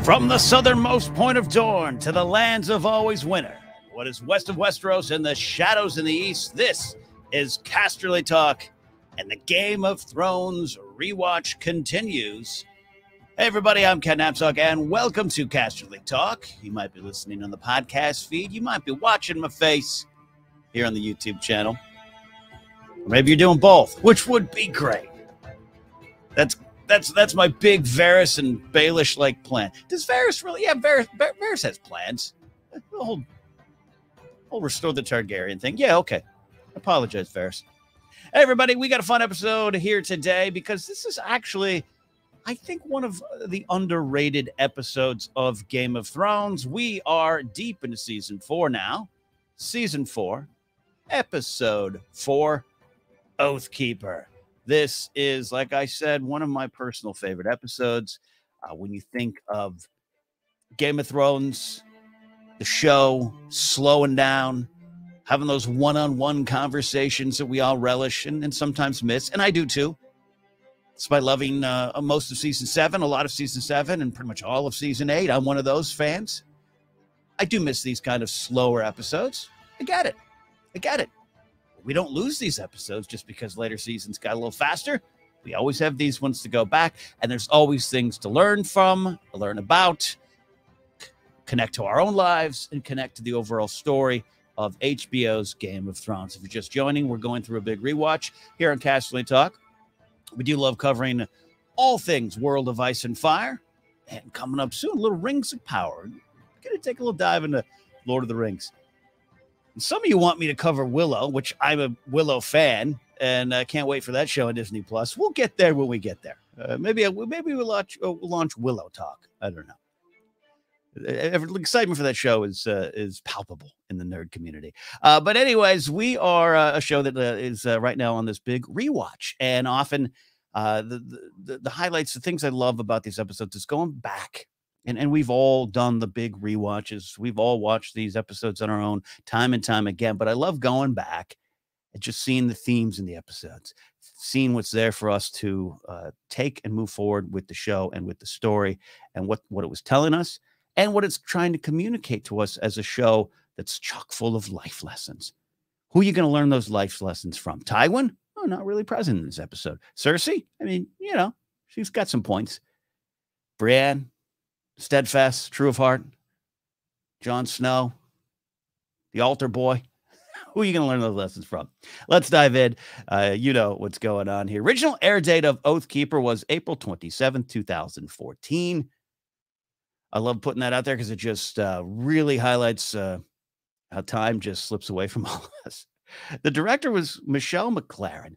From the southernmost point of Dorne to the lands of always winter, what is west of Westeros and the shadows in the east, this is Casterly Talk, and the Game of Thrones rewatch continues. Hey everybody, I'm Ken Knapsack, and welcome to Casterly Talk. You might be listening on the podcast feed, you might be watching my face here on the YouTube channel. Or maybe you're doing both, which would be great. That's my big Varys and Baelish-like plan. Does Varys really? Yeah, Varys has plans. The whole restore the Targaryen thing. Yeah, okay. I apologize, Varys. Hey, everybody, we got a fun episode here today because this is actually, I think, one of the underrated episodes of Game of Thrones. We are deep into Season 4 now. Season 4, Episode 4, Oathkeeper. This is, like I said, one of my personal favorite episodes. When you think of Game of Thrones, the show slowing down, having those one-on-one conversations that we all relish and sometimes miss, and I do too. Despite loving most of Season 7, a lot of Season 7, and pretty much all of Season 8, I'm one of those fans. I do miss these kind of slower episodes. I get it. We don't lose these episodes just because later seasons got a little faster. We always have these ones to go back, and there's always things to learn from, learn about, connect to our own lives, and connect to the overall story of HBO's Game of Thrones. If you're just joining, we're going through a big rewatch here on Casterly Talk. We do love covering all things World of Ice and Fire, and coming up soon, little Rings of Power. We're going to take a little dive into Lord of the Rings. And some of you want me to cover Willow, which I'm a Willow fan, and I can't wait for that show on Disney Plus. We'll get there when we get there. Maybe we'll launch Willow Talk. I don't know. Excitement for that show is palpable in the nerd community. But anyways, we are a show that is right now on this big rewatch, and often the highlights, the things I love about these episodes is going back. And we've all done the big rewatches. We've all watched these episodes on our own time and time again. But I love going back and just seeing the themes in the episodes, seeing what's there for us to take and move forward with the show and with the story and what it was telling us and what it's trying to communicate to us as a show that's chock full of life lessons. Who are you going to learn those life lessons from? Tywin? Oh, not really present in this episode. Cersei? I mean, she's got some points. Brienne? Steadfast, true of heart, Jon Snow, the altar boy. Who are you going to learn those lessons from? Let's dive in. You know what's going on here. Original air date of Oathkeeper was April 27th, 2014. I love putting that out there because it just really highlights how time just slips away from all of us. The director was Michelle MacLaren.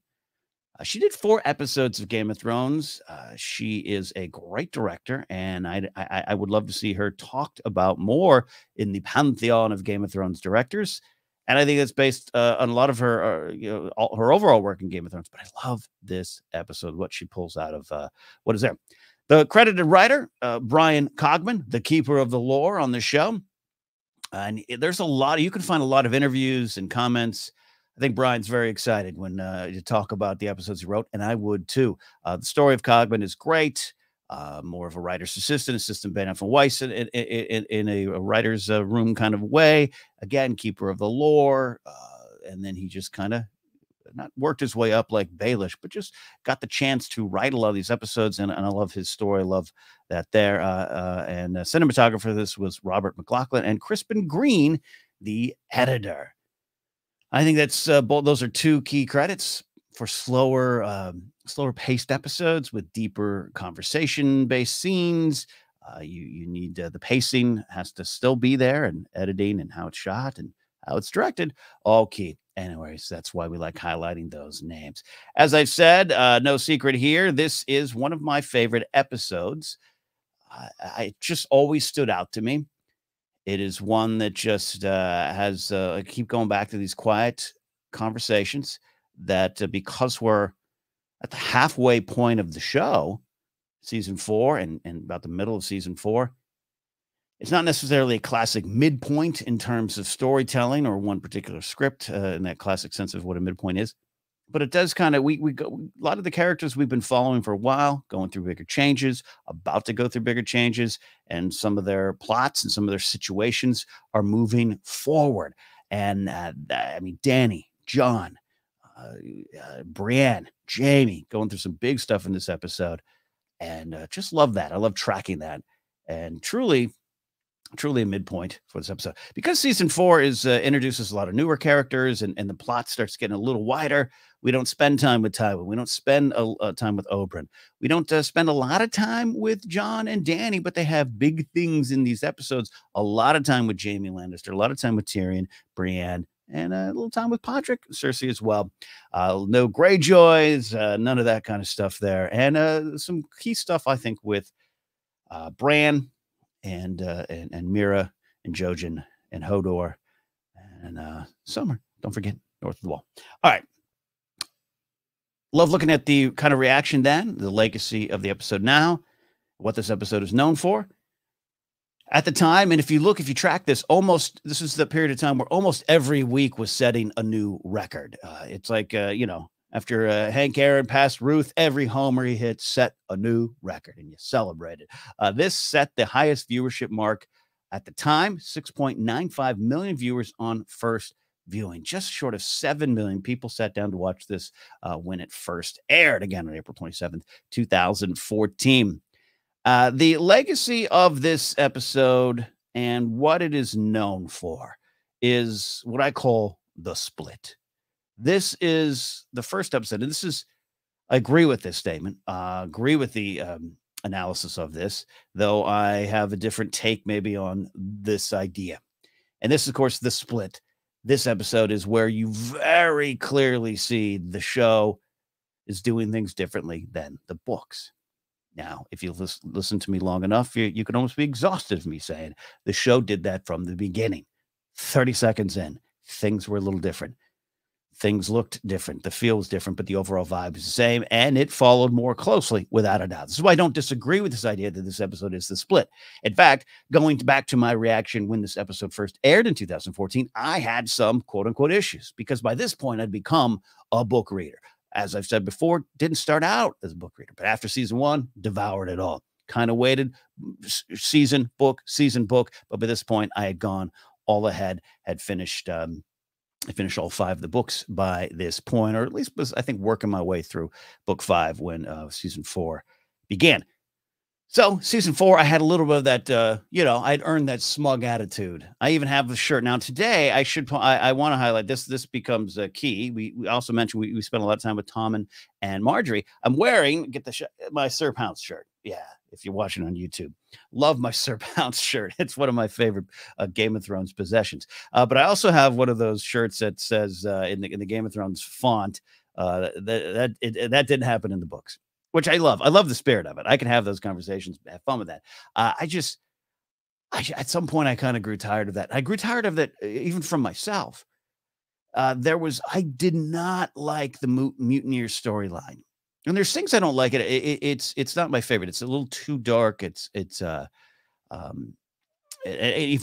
She did 4 episodes of Game of Thrones. She is a great director, and I would love to see her talked about more in the pantheon of Game of Thrones directors. And I think it's based on a lot of her, her overall work in Game of Thrones. But I love this episode, what she pulls out of what is there. The credited writer, Brian Cogman, the keeper of the lore on the show. And there's a lot, you can find a lot of interviews and comments. I think Brian's very excited when you talk about the episodes he wrote, and I would too. The story of Cogman is great. More of a writer's assistant Ben Weiss in a writer's room kind of way. Again, keeper of the lore. And then he just kind of not worked his way up like Baelish, but just got the chance to write a lot of these episodes. And I love his story. I love that there. And cinematographer for this was Robert McLaughlin and Crispin Green, the editor. I think that's both. Those are 2 key credits for slower paced episodes with deeper conversation-based scenes. You need the pacing has to still be there, and editing and how it's shot and how it's directed, all key. Anyways, that's why we like highlighting those names. As I've said, no secret here, this is one of my favorite episodes. It just always stood out to me. It is one that just has I keep going back to these quiet conversations that because we're at the halfway point of the show, Season 4 and about the middle of Season 4, it's not necessarily a classic midpoint in terms of storytelling or one particular script in that classic sense of what a midpoint is. but it does kind of we go a lot of the characters we've been following for a while, going through bigger changes, about to go through bigger changes, and some of their plots and some of their situations are moving forward. And I mean, Danny, John, Brienne, Jamie, going through some big stuff in this episode, and just love that. I love tracking that, and truly a midpoint for this episode because season 4 is introduces a lot of newer characters, and the plot starts getting a little wider. We don't spend time with Tywin. We don't spend time with Oberyn. We don't spend a lot of time with John and Danny, but they have big things in these episodes. A lot of time with Jaime Lannister, a lot of time with Tyrion, Brienne, and a little time with Podrick, Cersei as well. No Greyjoys, none of that kind of stuff there, and some key stuff I think with Bran and Mira and Jojen and Hodor and Summer. Don't forget North of the Wall. All right. Love looking at the kind of reaction then, the legacy of the episode now, what this episode is known for. At the time, and if you track this, this is the period of time where almost every week was setting a new record. It's like, after Hank Aaron passed Ruth, every homer he hit set a new record, and you celebrated. This set the highest viewership mark at the time, 6.95 million viewers on first viewing. Just short of 7 million people sat down to watch this when it first aired, again on April 27th, 2014. The legacy of this episode and what it is known for is what I call the split. This is the first episode, and I agree with this statement, agree with the analysis of this, though I have a different take maybe on this idea. And this, of course, the split. This episode is where you very clearly see the show is doing things differently than the books. Now, if you listen to me long enough, you can almost be exhausted of me saying the show did that from the beginning. 30 seconds in, things were a little different. Things looked different. The feel was different, but the overall vibe is the same, and it followed more closely, without a doubt. This is why I don't disagree with this idea that this episode is the split. In fact, going back to my reaction when this episode first aired in 2014, I had some quote-unquote issues, because by this point, I'd become a book reader. As I've said before, didn't start out as a book reader, but after season 1, devoured it all. Kind of waited, season, book, but by this point, I had gone all ahead, had finished... I finished all 5 of the books by this point, or at least was, I think, working my way through book 5 when season 4 began. So season 4, I had a little bit of that, I'd earned that smug attitude. I even have the shirt. Now today, I want to highlight this. This becomes key. We also mentioned we spent a lot of time with Tom and Marjorie. I'm wearing, my Sir Pounce shirt. Yeah, if you're watching on YouTube. Love my Sir Pounce shirt. It's one of my favorite Game of Thrones possessions. But I also have one of those shirts that says in the Game of Thrones font that didn't happen in the books, which I love. I love the spirit of it. I can have those conversations, have fun with that. At some point, I kind of grew tired of that. I grew tired of that even from myself. I did not like the Mutineers storyline. And there's things I don't like. It's not my favorite. It's a little too dark. If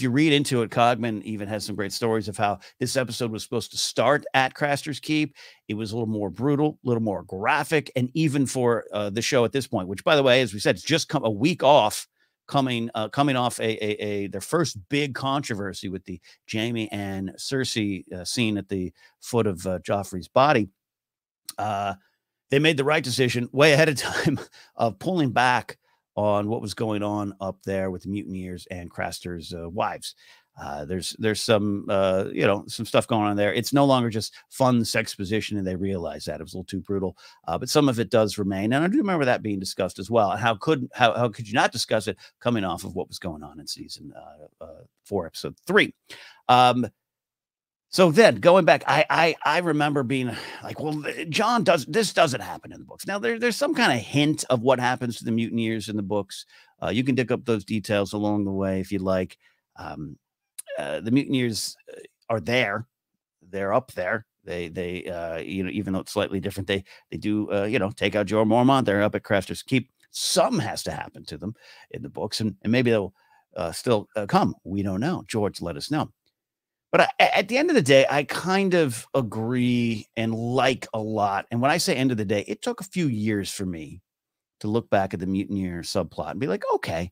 you read into it, Cogman even has some great stories of how this episode was supposed to start at Craster's Keep. It was a little more brutal, a little more graphic, and even for the show at this point, which, by the way, as we said, it's just come a week off, coming off their first big controversy with the Jaime and Cersei scene at the foot of Joffrey's body. They made the right decision way ahead of time of pulling back on what was going on up there with the mutineers and Craster's wives. There's some some stuff going on there. It's no longer just fun sexposition, and they realize that it was a little too brutal. But some of it does remain, and I do remember that being discussed as well. And how could you not discuss it coming off of what was going on in season 4, episode 3? So then going back, I remember being like, well, this doesn't happen in the books. Now there's some kind of hint of what happens to the mutineers in the books. You can dig up those details along the way if you'd like. The mutineers are there. They're up there. They even though it's slightly different, they do take out Jorah Mormont. They're up at Craster's Keep. Some has to happen to them in the books, and maybe they'll still come. We don't know. George let us know. But at the end of the day, I kind of agree and like a lot. And when I say end of the day, it took a few years for me to look back at the Mutineer subplot and be like, okay,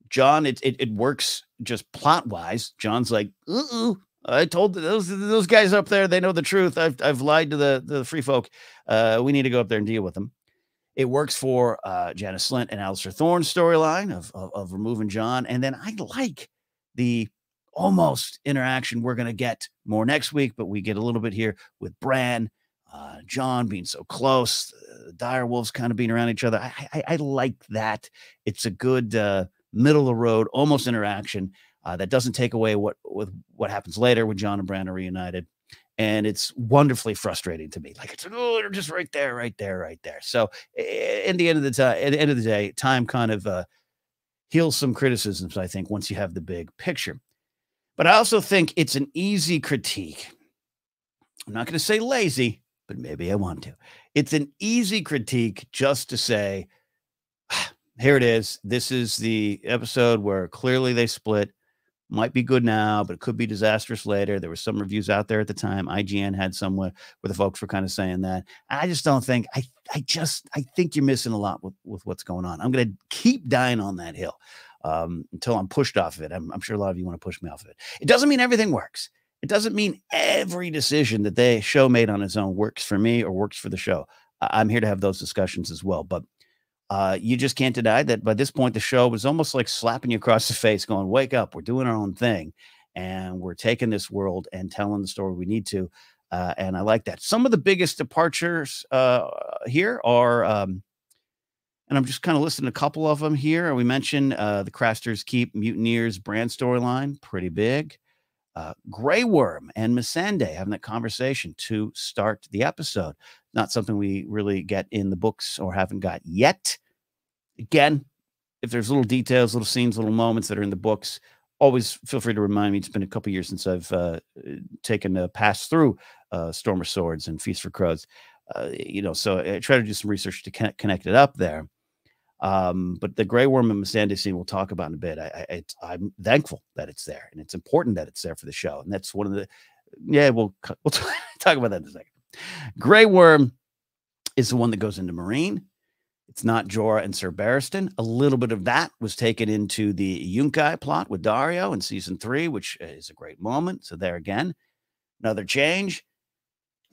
John, it works just plot wise. John's like, I told those guys up there, they know the truth. I've lied to the free folk. We need to go up there and deal with them. It works for Janice Slint and Alistair Thorne's storyline of removing John. And then I like the almost interaction we're going to get more next week, but we get a little bit here with Bran, John being so close, the dire wolves kind of being around each other. I like that. It's a good middle of the road, almost interaction that doesn't take away what happens later when John and Bran are reunited. And it's wonderfully frustrating to me. Like, it's like, oh, they're just right there, right there, right there. So at the end of the day, time kind of heals some criticisms, I think, once you have the big picture. But I also think it's an easy critique. I'm not going to say lazy, but maybe I want to. It's an easy critique just to say, here it is. This is the episode where clearly they split. Might be good now, but it could be disastrous later. There were some reviews out there at the time. IGN had some where the folks were kind of saying that. I just don't think, I think you're missing a lot with what's going on. I'm going to keep dying on that hill until I'm pushed off of it. I'm sure a lot of you want to push me off of it. It doesn't mean everything works. It doesn't mean every decision that the show made on its own works for me or works for the show. I'm here to have those discussions as well. But you just can't deny that by this point, the show was almost like slapping you across the face going, wake up, we're doing our own thing. And we're taking this world and telling the story we need to. And I like that. Some of the biggest departures here are, and I'm just kind of listing a couple of them here. We mentioned the Craster's Keep Mutineers Bran storyline, pretty big. Grey Worm and Missandei having that conversation to start the episode. Not something we really get in the books or haven't got yet. Again, if there's little details, little scenes, little moments that are in the books, always feel free to remind me. It's been a couple years since I've taken a pass through Storm of Swords and Feast for Crows. So I try to do some research to connect it up there. But the Grey Worm and Missandei scene we'll talk about in a bit. I'm thankful that it's there, and it's important that it's there for the show. And that's one of the, we'll talk about that in a second. Grey Worm is the one that goes into Marine. It's not Jorah and Sir Barristan. A little bit of that was taken into the Yunkai plot with Daario in season 3, which is a great moment. So there again, another change.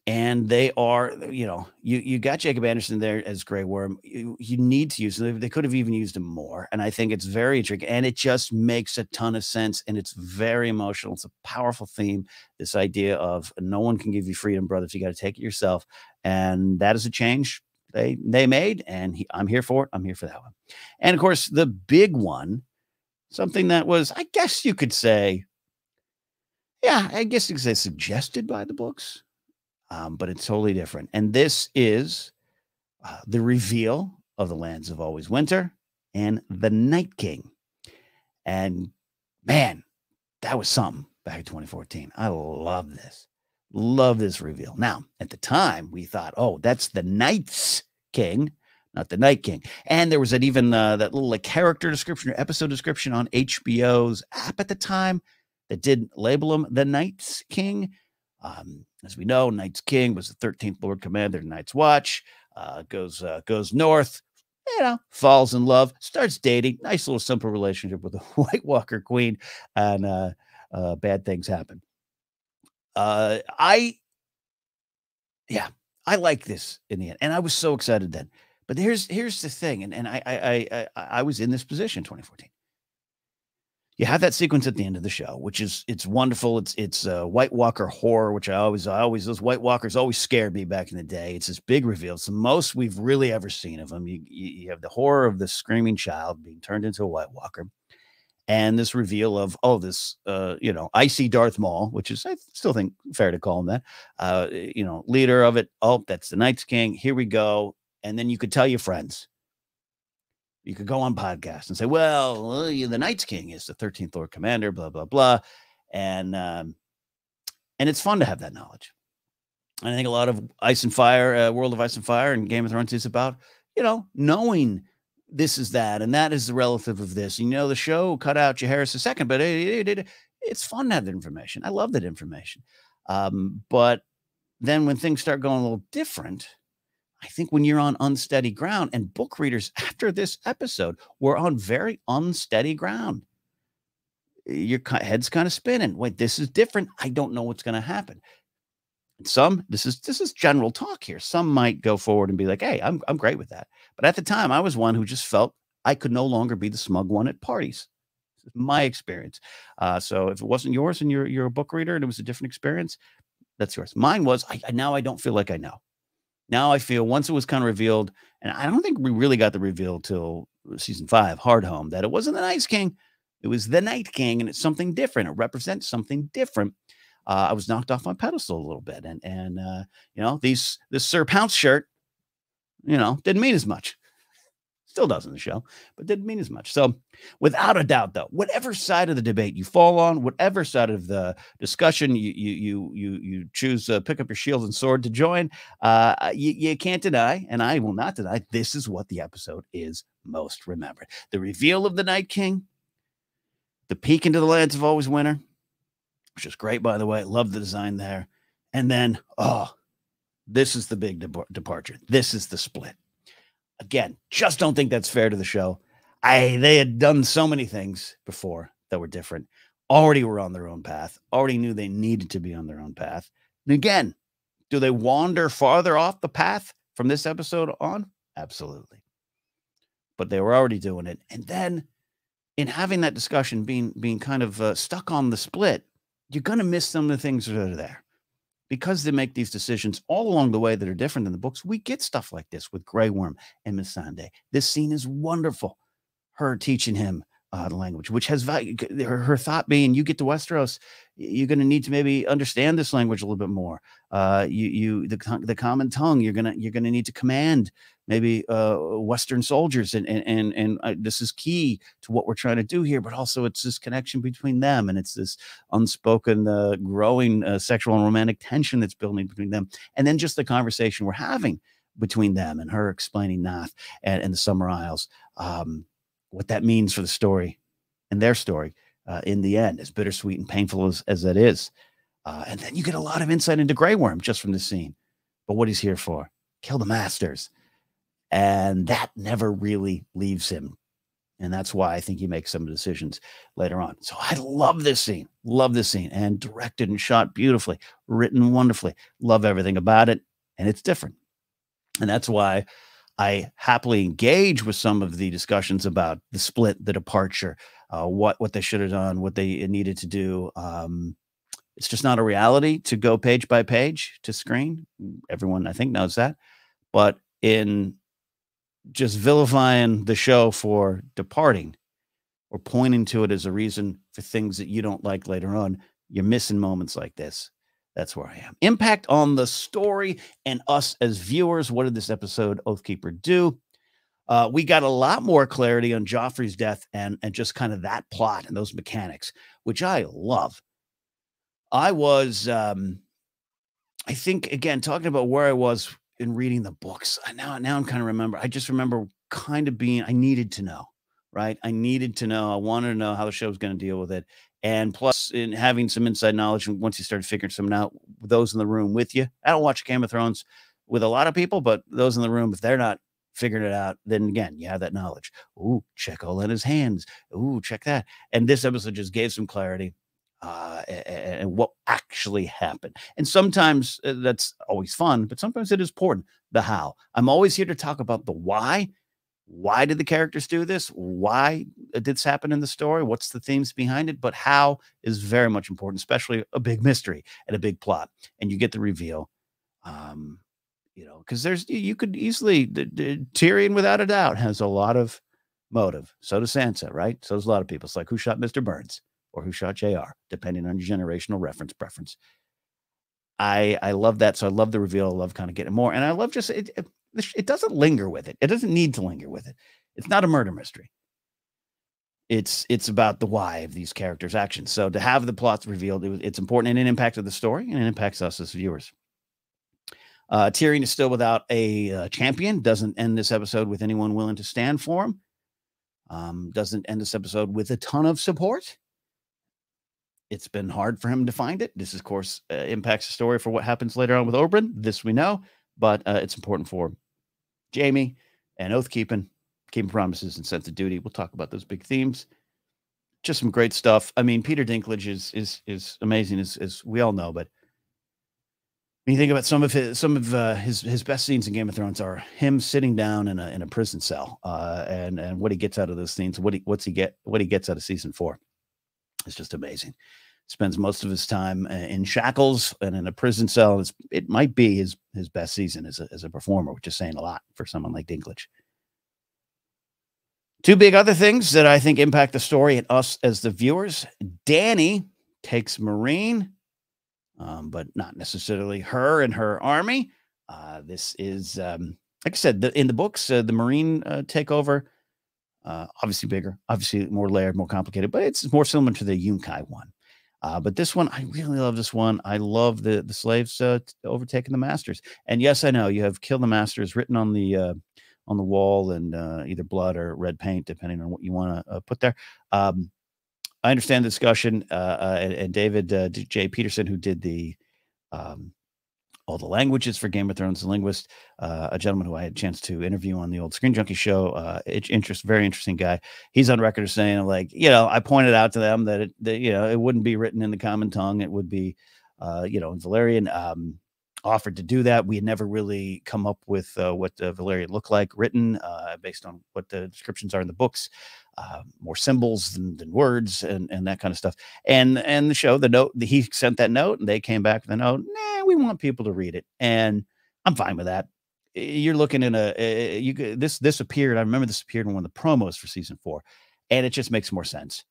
And they are, you got Jacob Anderson there as Grey Worm. You need to use them. They could have even used him more. And I think it's very intriguing. And it just makes a ton of sense. And it's very emotional. It's a powerful theme. This idea of no one can give you freedom, brothers. You got to take it yourself. And that is a change they made. And I'm here for it. I'm here for that one. And of course, the big one, something that was, I guess you could say, suggested by the books. But it's totally different. And this is the reveal of the Lands of Always Winter and the Night King. And man, that was something back in 2014. I love this. Love this reveal. Now, at the time, we thought, oh, that's the Night's King, not the Night King. And there was that little character description or episode description on HBO's app at the time that did label him the Night's King. As we know, Night's King was the 13th Lord Commander of Night's Watch, goes north, falls in love, starts dating, nice little simple relationship with a White Walker queen, and bad things happen. I like this in the end, and I was so excited then. But here's the thing, and I was in this position in 2014. You have that sequence at the end of the show, which it's wonderful. It's White Walker horror, which I always those White Walkers always scared me back in the day. It's this big reveal. It's the most we've really ever seen of them. You have the horror of the screaming child being turned into a White Walker, and this reveal of this icy Darth Maul, which is, I still think, fair to call him that. Leader of it. Oh, that's the Night's King. Here we go. And then you could tell your friends. You could go on podcasts and say, well, the Night's King is the 13th Lord Commander, blah, blah, blah. And it's fun to have that knowledge. And I think a lot of Ice and Fire, World of Ice and Fire and Game of Thrones is about, knowing this is that, and that is the relative of this. The show cut out Jaehaerys II, but It's fun to have that information. I love that information. But then when things start going a little different, I think when you're on unsteady ground, and book readers after this episode were on very unsteady ground, your head's kind of spinning. Wait, this is different. I don't know what's going to happen. Some, this is general talk here. Some might go forward and be like, "Hey, I'm great with that." But at the time, I was one who just felt I could no longer be the smug one at parties. This is my experience. So if it wasn't yours and you're a book reader and it was a different experience, that's yours. Mine was now I don't feel like I know. Now I feel once it was kind of revealed, and I don't think we really got the reveal till season 5, Hard Home, that it wasn't the Night King, it was the Night King, and it's something different. It represents something different. I was knocked off my pedestal a little bit, and this Sir Pounce shirt, didn't mean as much. Still does in the show, but didn't mean as much. So, without a doubt, though, whatever side of the debate you fall on, whatever side of the discussion you choose, pick up your shield and sword to join, you can't deny, and I will not deny, this is what the episode is most remembered: the reveal of the Night King, the peek into the lands of Always Winter, which is great, by the way. Love the design there, and then this is the big departure. This is the split. Again, just don't think that's fair to the show. They had done so many things before that were different. Already were on their own path. Already knew they needed to be on their own path. And again, do they wander farther off the path from this episode on? Absolutely. But they were already doing it. And then in having that discussion, being kind of stuck on the split, you're going to miss some of the things that are there. Because they make these decisions all along the way that are different than the books, we get stuff like this with Grey Worm and Missandei. This scene is wonderful. Her teaching him the language, which has value. Her thought being, you get to Westeros, you're going to need to maybe understand this language a little bit more. The common tongue, you're gonna need to command maybe Western soldiers, and this is key to what we're trying to do here. But also, it's this connection between them, and it's this unspoken, growing sexual and romantic tension that's building between them, and then just the conversation we're having between them and her explaining Nath and the Summer Isles. What that means for the story and their story in the end, as bittersweet and painful as that is. And then you get a lot of insight into Grey Worm just from the scene. But what he's here for, kill the masters. And that never really leaves him. And that's why I think he makes some decisions later on. So I love this scene. Love this scene. And directed and shot beautifully. Written wonderfully. Love everything about it. And it's different. And that's why I happily engage with some of the discussions about the split, the departure, what they should have done, what they needed to do. It's just not a reality to go page by page to screen. Everyone, I think, knows that. But in just vilifying the show for departing or pointing to it as a reason for things that you don't like later on, you're missing moments like this. That's where I am. Impact on the story and us as viewers. What did this episode, Oathkeeper, do? We got a lot more clarity on Joffrey's death and just kind of that plot and those mechanics, which I love. I was, I think, again, talking about where I was in reading the books. Now I'm kind of I just remember kind of being, I needed to know, right? I needed to know. I wanted to know how the show was going to deal with it. And plus, in having some inside knowledge, and once you started figuring something out, those in the room with you. I don't watch Game of Thrones with a lot of people, but those in the room, if they're not figuring it out, then again, you have that knowledge. Ooh, check Olenna's hands. Ooh, check that. And this episode just gave some clarity and what actually happened. And sometimes that's always fun, but sometimes it is important. The how. I'm always here to talk about the why. Why did the characters do this? Why did this happen in the story? What's the themes behind it? But how is very much important, especially a big mystery and a big plot. And you get the reveal, because you could easily, Tyrion, without a doubt, has a lot of motive. So does Sansa, right? So does a lot of people. It's like, who shot Mr. Burns or who shot JR, depending on your generational reference preference. I love that. So I love the reveal. I love kind of getting more. And I love just, it doesn't linger with it. It doesn't need to linger with it. It's not a murder mystery. It's about the why of these characters' actions. So to have the plots revealed, it's important, and it impacted the story, and it impacts us as viewers. Tyrion is still without a champion. Doesn't end this episode with anyone willing to stand for him. Doesn't end this episode with a ton of support. It's been hard for him to find it. This, of course, impacts the story for what happens later on with Oberyn. This we know, but it's important for Jaime and oath keeping promises, and sense of duty. We'll talk about those big themes. Just some great stuff. I mean, Peter Dinklage is amazing, as we all know. But when you think about some of his best scenes in Game of Thrones are him sitting down in a prison cell, and what he gets out of those scenes, what he gets out of season 4. It's just amazing. Spends most of his time in shackles and in a prison cell. It might be his best season as a performer, which is saying a lot for someone like Dinklage. Two big other things that I think impact the story and us as the viewers. Dany takes Meereen, but not necessarily her and her army. This is, like I said, in the books, the Meereen takeover, obviously bigger, obviously more layered, more complicated, but it's more similar to the Yunkai one. But this one, I really love this one. I love the slaves overtaking the masters. And yes, I know you have "Kill the Masters" written on the wall, and either blood or red paint, depending on what you want to put there. I understand the discussion, and David J. Peterson, who did all the languages for Game of Thrones, the linguist, a gentleman who I had a chance to interview on the old Screen Junkie show. Very interesting guy. He's on record as saying, like, I pointed out to them that it wouldn't be written in the common tongue. It would be, in Valyrian. Offered to do that. We had never really come up with what the Valyrian looked like written, based on what the descriptions are in the books. More symbols than words, and that kind of stuff. And the show, the note, he sent that note, and they came back with a note. Nah, we want people to read it, and I'm fine with that. You're looking in this appeared. I remember this appeared in one of the promos for season 4, and it just makes more sense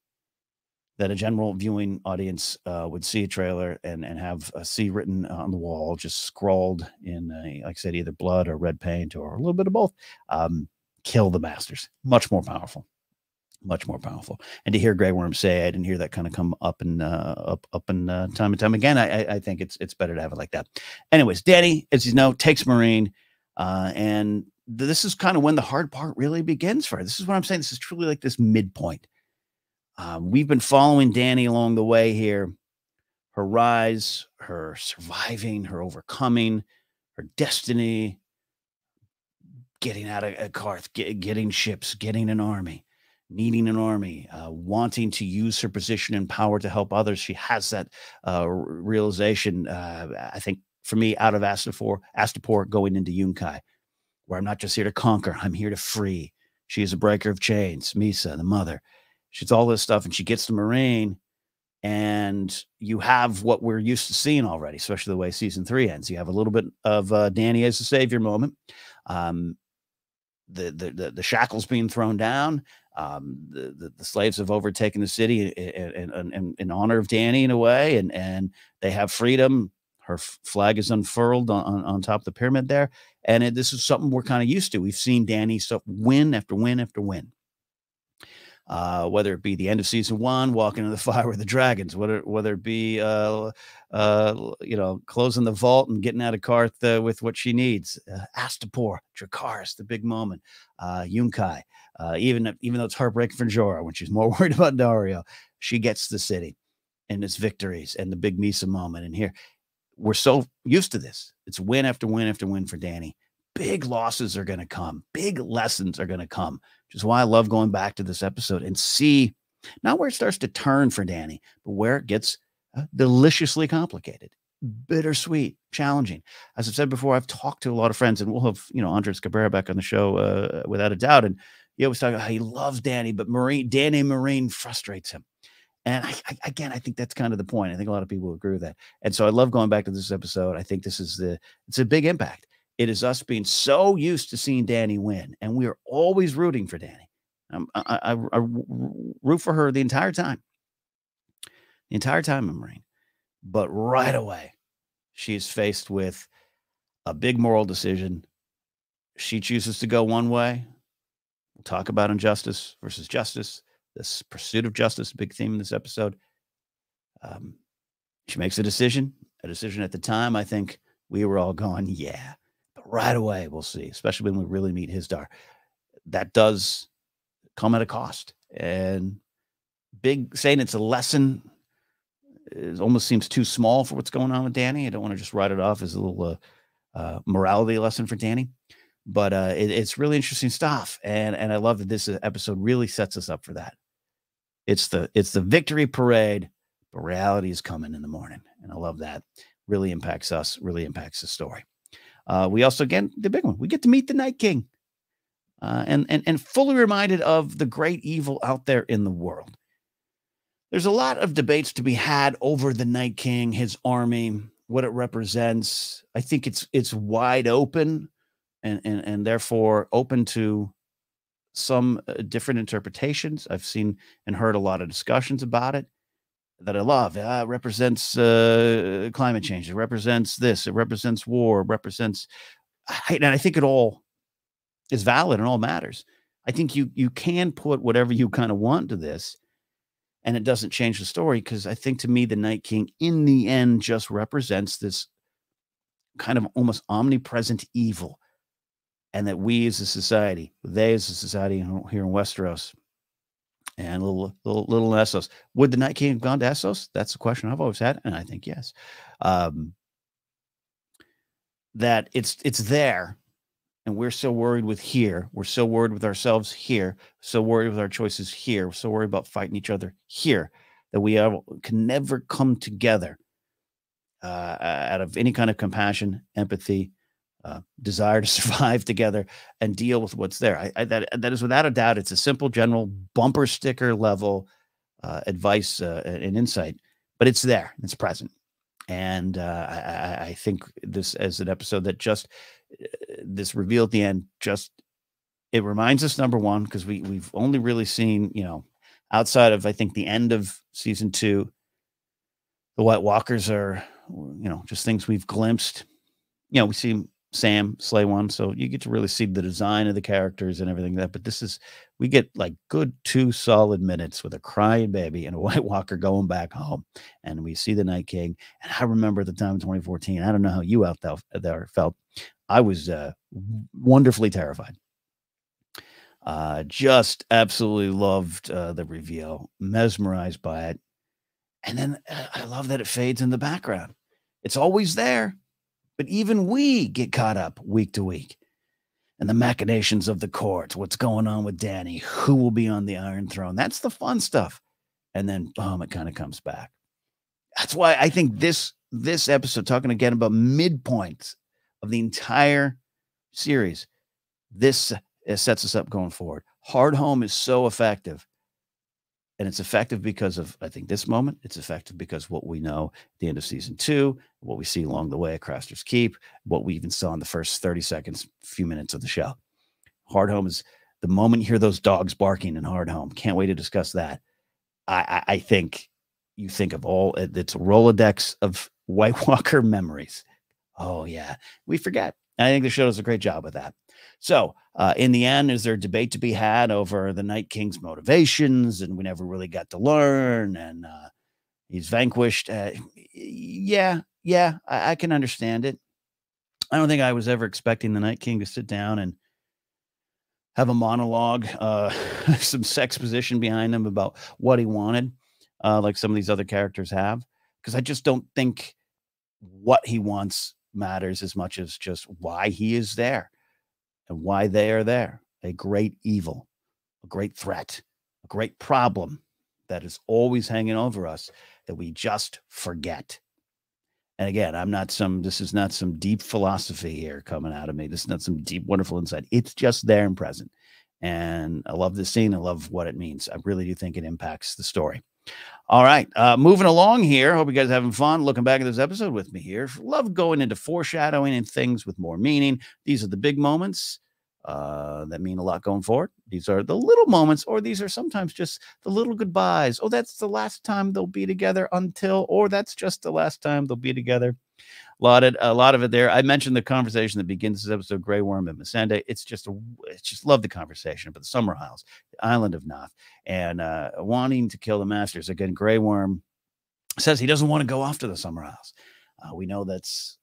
that a general viewing audience would see a trailer and have a "C" written on the wall, just scrawled in, like I said, either blood or red paint or a little bit of both. Kill the masters. Much more powerful. Much more powerful. And to hear Grey Worm say, I didn't hear that kind of come up in time and time again. I think it's better to have it like that. Anyways, Dany, as you know, takes Meereen, and this is kind of when the hard part really begins for her. This is what I'm saying. This is truly like this midpoint. We've been following Dany along the way here, her rise, her surviving, her overcoming, her destiny, getting out of Karth, getting ships, getting an army, needing an army, wanting to use her position and power to help others. She has that realization, I think, for me, out of Astapor going into Yunkai, where I'm not just here to conquer, I'm here to free. She is a breaker of chains, Misa, the mother. She's all this stuff, and she gets to Meereen, and you have what we're used to seeing already, especially the way season 3 ends. You have a little bit of Dany as a savior moment. The shackles being thrown down. The slaves have overtaken the city in honor of Dany in a way, and they have freedom. Her flag is unfurled on top of the pyramid there, and this is something we're kind of used to. We've seen Dany win after win after win. Whether it be the end of season 1, walking into the fire with the dragons, whether it be closing the vault and getting out of Karth with what she needs, Astapor, Dracarys, the big moment, Yunkai, even though it's heartbreaking for Jorah when she's more worried about Dario, she gets the city and its victories and the big Misa moment. And here we're so used to this. It's win after win after win for Dany. Big losses are going to come. Big lessons are going to come, which is why I love going back to this episode and see not where it starts to turn for Dany, but where it gets deliciously complicated, bittersweet, challenging. As I've said before, I've talked to a lot of friends, and we'll have, Andres Cabrera back on the show without a doubt. And he always talk about how he loves Dany, but Dany Meereen frustrates him. And I think that's kind of the point. I think a lot of people agree with that. And so I love going back to this episode. I think it's a big impact. It is us being so used to seeing Dany win, and we are always rooting for Dany. I root for her the entire time in Meereen. But right away, she is faced with a big moral decision. She chooses to go one way. We'll talk about injustice versus justice, this pursuit of justice, big theme in this episode. She makes a decision at the time. I think we were all going, yeah. Right away, we'll see, especially when we really meet Hizdar. That does come at a cost. And saying it's a lesson, it almost seems too small for what's going on with Dany. I don't want to just write it off as a little morality lesson for Dany, but it's really interesting stuff. And I love that this episode really sets us up for that. It's the victory parade, but reality is coming in the morning. And I love that. Really impacts us, really impacts the story. We also, again, the big one, we get to meet the Night King. And fully reminded of the great evil out there in the world. There's a lot of debates to be had over the Night King, his army, what it represents. I think it's wide open and therefore open to some different interpretations. I've seen and heard a lot of discussions about it that I love. It represents climate change. It represents this. It represents war. It represents, and I think it all is valid and all matters. I think you can put whatever you kind of want to this, and it doesn't change the story, because I think, to me, the Night King in the end just represents this kind of almost omnipresent evil, and that we as a society, they as a society here in Westeros and little Essos, would the Night King have gone to Essos? That's the question I've always had, and I think yes. That it's there. And we're so worried with here. We're so worried with ourselves here. So worried with our choices here. We're so worried about fighting each other here, that we can never come together out of any kind of compassion, empathy, desire to survive together and deal with what's there. That is without a doubt. It's a simple, general bumper sticker level advice and insight, but it's there. It's present. And I think this as an episode that just this reveal at the end, just it reminds us, number one, because we've only really seen, outside of, I think, the end of season 2, the White Walkers are, just things we've glimpsed. We see Sam slay one, so you get to really see the design of the characters and everything that. But we get like good 2 solid minutes with a crying baby and a White Walker going back home, and we see the Night King. And I remember at the time in 2014, I don't know how you out there felt. I was wonderfully terrified. Just absolutely loved the reveal, mesmerized by it. And then I love that it fades in the background. It's always there, but even we get caught up week to week. And the machinations of the court, what's going on with Dany, who will be on the Iron Throne. That's the fun stuff. And then, boom, it kind of comes back. That's why I think this episode, talking again about midpoints of the entire series, this sets us up going forward. Hard Home is so effective. And it's effective because of, I think, this moment. It's effective because what we know at the end of season 2, what we see along the way at Craster's Keep, what we even saw in the first 30 seconds, few minutes of the show. Hard Home is the moment you hear those dogs barking in Hard Home. Can't wait to discuss that. I think you think of all, it's a Rolodex of White Walker memories. Oh, yeah. We forget. And I think the show does a great job with that. So, in the end, is there a debate to be had over the Night King's motivations? And we never really got to learn. And he's vanquished. Yeah, I can understand it. I don't think I was ever expecting the Night King to sit down and have a monologue, some exposition behind him about what he wanted, like some of these other characters have. Because I just don't think what he wants matters as much as just why he is there and why they are there. A great evil, a great threat, a great problem that is always hanging over us that we just forget. And again, this is not some deep philosophy here coming out of me. This is not some deep, wonderful insight. It's just there and present. And I love this scene. I love what it means. I really do think it impacts the story. All right, moving along here. Hope you guys are having fun looking back at this episode with me here. Love going into foreshadowing and things with more meaning. These are the big moments that mean a lot going forward. These are the little moments, or these are sometimes just the little goodbyes. Oh, that's the last time they'll be together or that's just the last time they'll be together. A lot of it there. I mentioned the conversation that begins this episode, Grey Worm and Missandei. It's just love the conversation about the Summer Isles, the island of Noth, and wanting to kill the Masters. Again, Grey Worm says he doesn't want to go off to the Summer Isles. We know that's,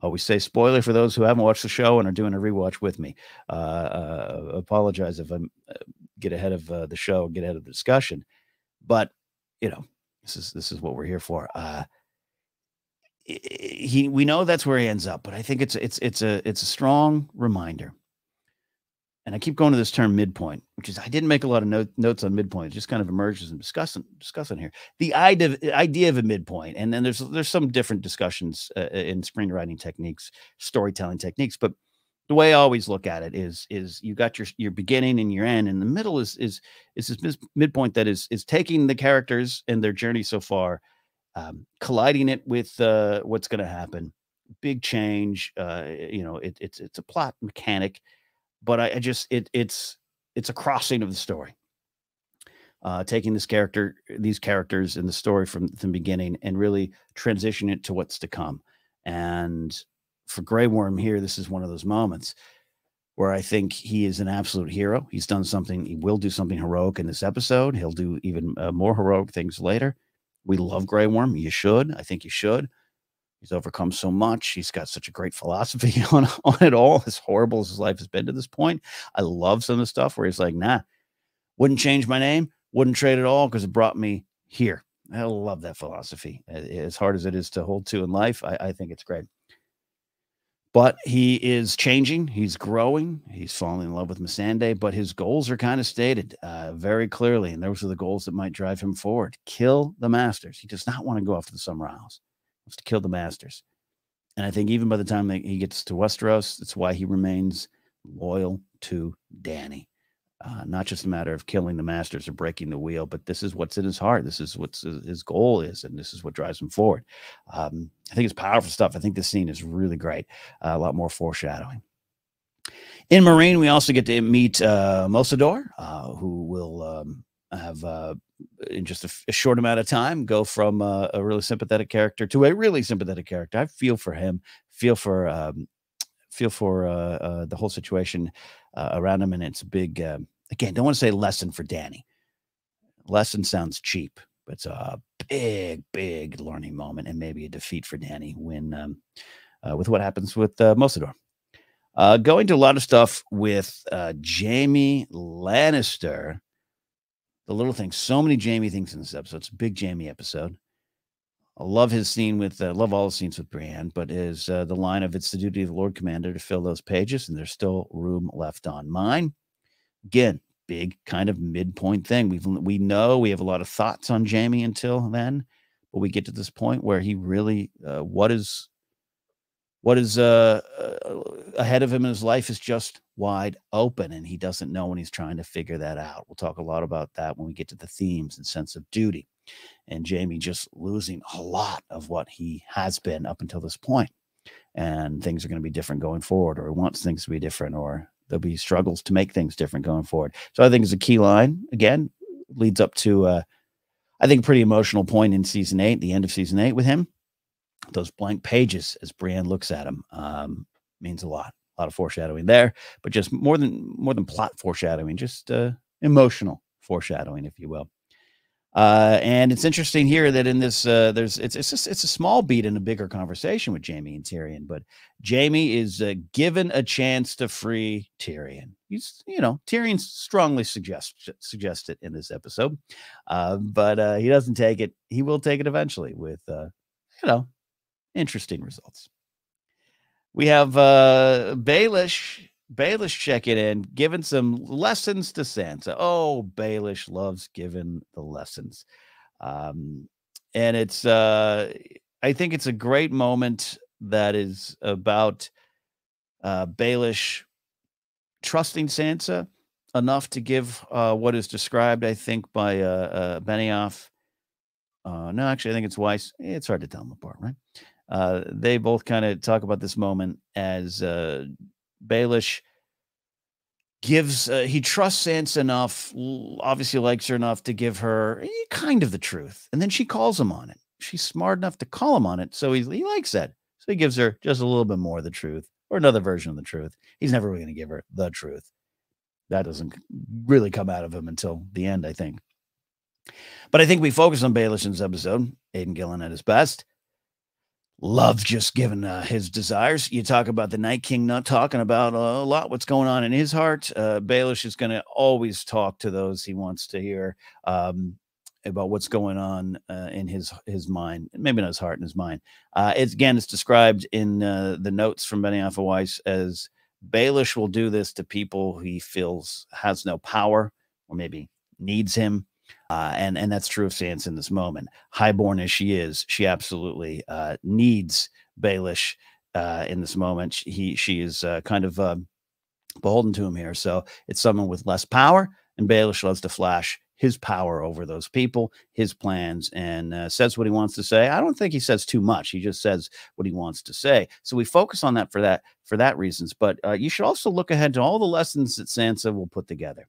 always say spoiler for those who haven't watched the show and are doing a rewatch with me. Apologize if I get ahead of the show, get ahead of the discussion. But, This is what we're here for. We know that's where he ends up, but I think it's a strong reminder. And I keep going to this term midpoint, which is I didn't make a lot of notes on midpoint. It just kind of emerges and discussing here. The idea of a midpoint, and then there's some different discussions in screenwriting techniques, storytelling techniques, but the way I always look at it is you got your beginning and your end, and the middle is this midpoint that is taking the characters and their journey so far, colliding it with what's going to happen. Big change. It's a plot mechanic, but it's a crossing of the story. Taking these characters in the story from the beginning and really transition it to what's to come. And for Grey Worm here, this is one of those moments where I think he is an absolute hero. He's done something. He will do something heroic in this episode. He'll do even more heroic things later. We love Grey Worm. You should. I think you should. He's overcome so much. He's got such a great philosophy on it all, as horrible as his life has been to this point. I love some of the stuff where he's like, nah, wouldn't change my name, wouldn't trade it all because it brought me here. I love that philosophy. As hard as it is to hold to in life, I think it's great. But he is changing. He's growing. He's falling in love with Missandei, but his goals are kind of stated very clearly, and those are the goals that might drive him forward. Kill the Masters. He does not want to go off to the Summer Isles. He wants to kill the Masters. And I think even by the time that he gets to Westeros, that's why he remains loyal to Dany. Not just a matter of killing the Masters or breaking the wheel, but this is what's in his heart. This is what his goal is, and this is what drives him forward. I think it's powerful stuff. I think this scene is really great. A lot more foreshadowing. In Meereen, we also get to meet Missandei, who will have, in just a short amount of time, go from a really sympathetic character to a really sympathetic character. I feel for him, feel for the whole situation around him, and it's a big, again, don't want to say lesson for Dany. Lesson sounds cheap, but it's a big learning moment and maybe a defeat for Dany when with what happens with Missandei. Going to a lot of stuff with Jaime Lannister. The little things, so many Jaime things in this episode. It's a big Jaime episode. I love his scene with, love all the scenes with Brienne, but is the line of it's the duty of the Lord Commander to fill those pages, and there's still room left on mine. Again, big kind of midpoint thing. We know we have a lot of thoughts on Jaime until then, but we get to this point where he really, what is ahead of him in his life is just wide open, and he doesn't know, when he's trying to figure that out. We'll talk a lot about that when we get to the themes and sense of duty. And Jaime just losing a lot of what he has been up until this point. And things are going to be different going forward, or he wants things to be different, or there'll be struggles to make things different going forward. So I think it's a key line. Again, leads up to, I think, a pretty emotional point in season 8, the end of season 8 with him. Those blank pages as Brienne looks at him means a lot of foreshadowing there, but just more than plot foreshadowing, just emotional foreshadowing, if you will. And it's interesting here that in this, it's a small beat in a bigger conversation with Jaime and Tyrion, but Jaime is given a chance to free Tyrion. Tyrion strongly suggests it in this episode, but he doesn't take it. He will take it eventually with, interesting results. We have Baelish checking in, giving some lessons to Sansa. Oh, Baelish loves giving the lessons. And it's, I think it's a great moment that is about Baelish trusting Sansa enough to give what is described, I think, by Benioff. No, actually, I think it's Weiss. It's hard to tell them apart, right? They both kind of talk about this moment as Baelish gives, he trusts Sansa enough, obviously likes her enough to give her kind of the truth. And then she calls him on it. She's smart enough to call him on it. So he likes that. So he gives her just a little bit more of the truth, or another version of the truth. He's never really going to give her the truth. That doesn't really come out of him until the end, I think. But I think we focus on Baelish in this episode. Aidan Gillen at his best. Love just giving his desires. You talk about the Night King not talking about a lot what's going on in his heart. Baelish is going to always talk to those he wants to hear. about what's going on in his mind, maybe not his heart and his mind. It's described in the notes from Benioff Weiss as Baelish will do this to people he feels has no power or maybe needs him. And that's true of Sansa in this moment. Highborn as she is, she absolutely needs Baelish in this moment. She is kind of beholden to him here. So it's someone with less power, and Baelish loves to flash his power over those people, his plans, and says what he wants to say. I don't think he says too much. He just says what he wants to say. So we focus on that for that reasons. But you should also look ahead to all the lessons that Sansa will put together.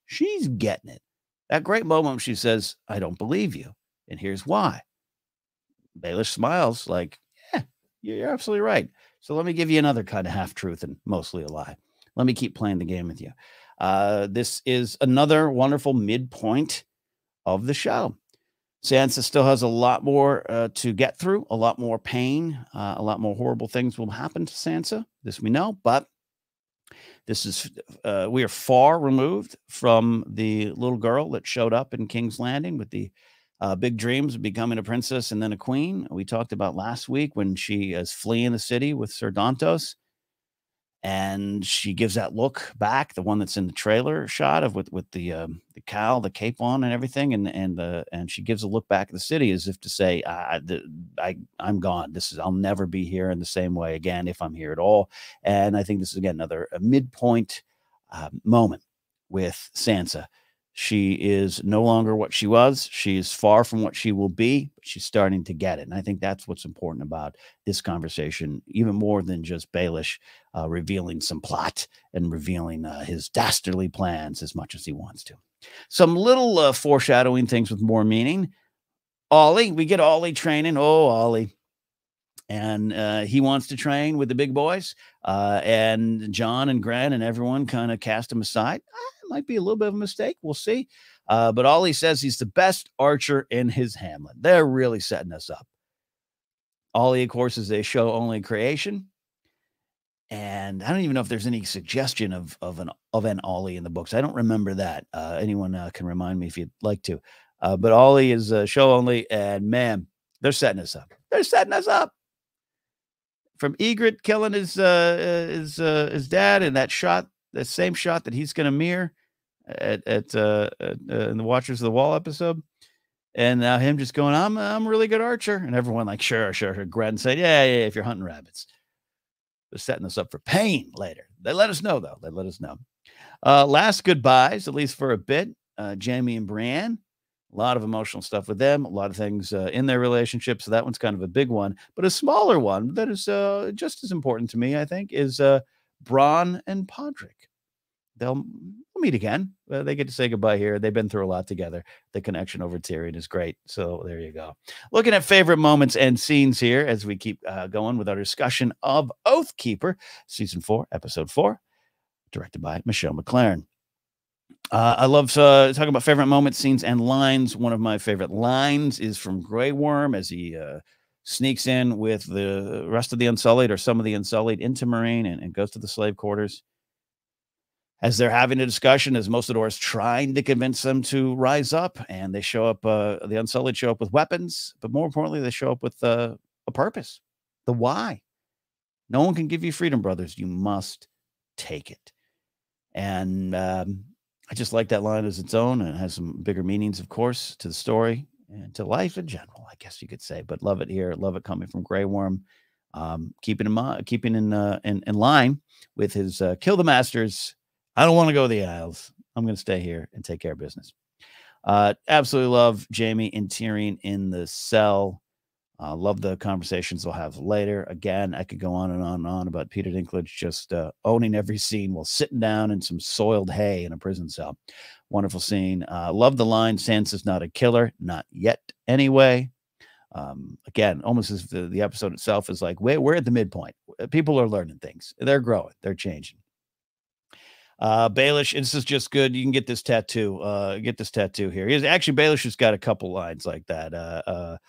She's getting it. That great moment she says, "I don't believe you, and here's why." Baelish smiles like, "Yeah, you're absolutely right. So let me give you another kind of half-truth and mostly a lie. Let me keep playing the game with you." This is another wonderful midpoint of the show. Sansa still has a lot more to get through, a lot more pain, a lot more horrible things will happen to Sansa. This we know, but this is we are far removed from the little girl that showed up in King's Landing with the big dreams of becoming a princess and then a queen. We talked about last week when she is fleeing the city with Ser Dantos. And she gives that look back, the one that's in the trailer shot of with the cowl, the cape on, and everything, and she gives a look back at the city as if to say, "I'm gone. I'll never be here in the same way again if I'm here at all." And I think this is again another midpoint moment with Sansa. She is no longer what she was. She is far from what she will be, but she's starting to get it. And I think that's what's important about this conversation, even more than just Baelish revealing some plot and revealing his dastardly plans as much as he wants to. Some little foreshadowing things with more meaning. Ollie, we get Ollie training. Oh, Ollie. And he wants to train with the big boys. And John and Gran and everyone kind of cast him aside. It might be a little bit of a mistake. We'll see. But Ollie says he's the best archer in his hamlet. They're really setting us up. Ollie, of course, is a show-only creation. And I don't even know if there's any suggestion of an Ollie in the books. I don't remember that. Anyone can remind me if you'd like to. But Ollie is show-only. And, man, they're setting us up. They're setting us up. From Ygritte killing his dad in that shot, the same shot that he's going to mirror in the Watchers of the Wall episode, and now him just going, I'm a really good archer, and everyone like, sure. Gren said, yeah, if you're hunting rabbits. They're setting us up for pain later. They let us know, though. They let us know. Last goodbyes, at least for a bit. Jaime and Brienne. A lot of emotional stuff with them, a lot of things in their relationship. So that one's kind of a big one. But a smaller one that is just as important to me, I think, is Bronn and Podrick. They'll meet again. They get to say goodbye here. They've been through a lot together. The connection over Tyrion is great. So there you go. Looking at favorite moments and scenes here as we keep going with our discussion of Oathkeeper, Season 4, Episode 4, directed by Michelle MacLaren. I love talking about favorite moments, scenes, and lines. One of my favorite lines is from Grey Worm as he sneaks in with the rest of the Unsullied or some of the Unsullied into Meereen and goes to the slave quarters. As they're having a discussion, as Mossador is trying to convince them to rise up, and they show up, the Unsullied show up with weapons, but more importantly, they show up with a purpose, the why. No one can give you freedom, brothers. You must take it. And I just like that line as its own, and it has some bigger meanings, of course, to the story and to life in general, I guess you could say. But love it here. Love it coming from Grey Worm. Keeping in line with his kill the masters. I don't want to go to the Isles. I'm going to stay here and take care of business. Absolutely love Jaime and Tyrion in the cell. Love the conversations we'll have later. Again, I could go on and on and on about Peter Dinklage just owning every scene while sitting down in some soiled hay in a prison cell. Wonderful scene. Love the line, Sansa's not a killer. Not yet, anyway. Again, almost as the episode itself is like, we're at the midpoint. People are learning things. They're growing. They're changing. Baelish, this is just good. You can get this tattoo. Here. Baelish has got a couple lines like that.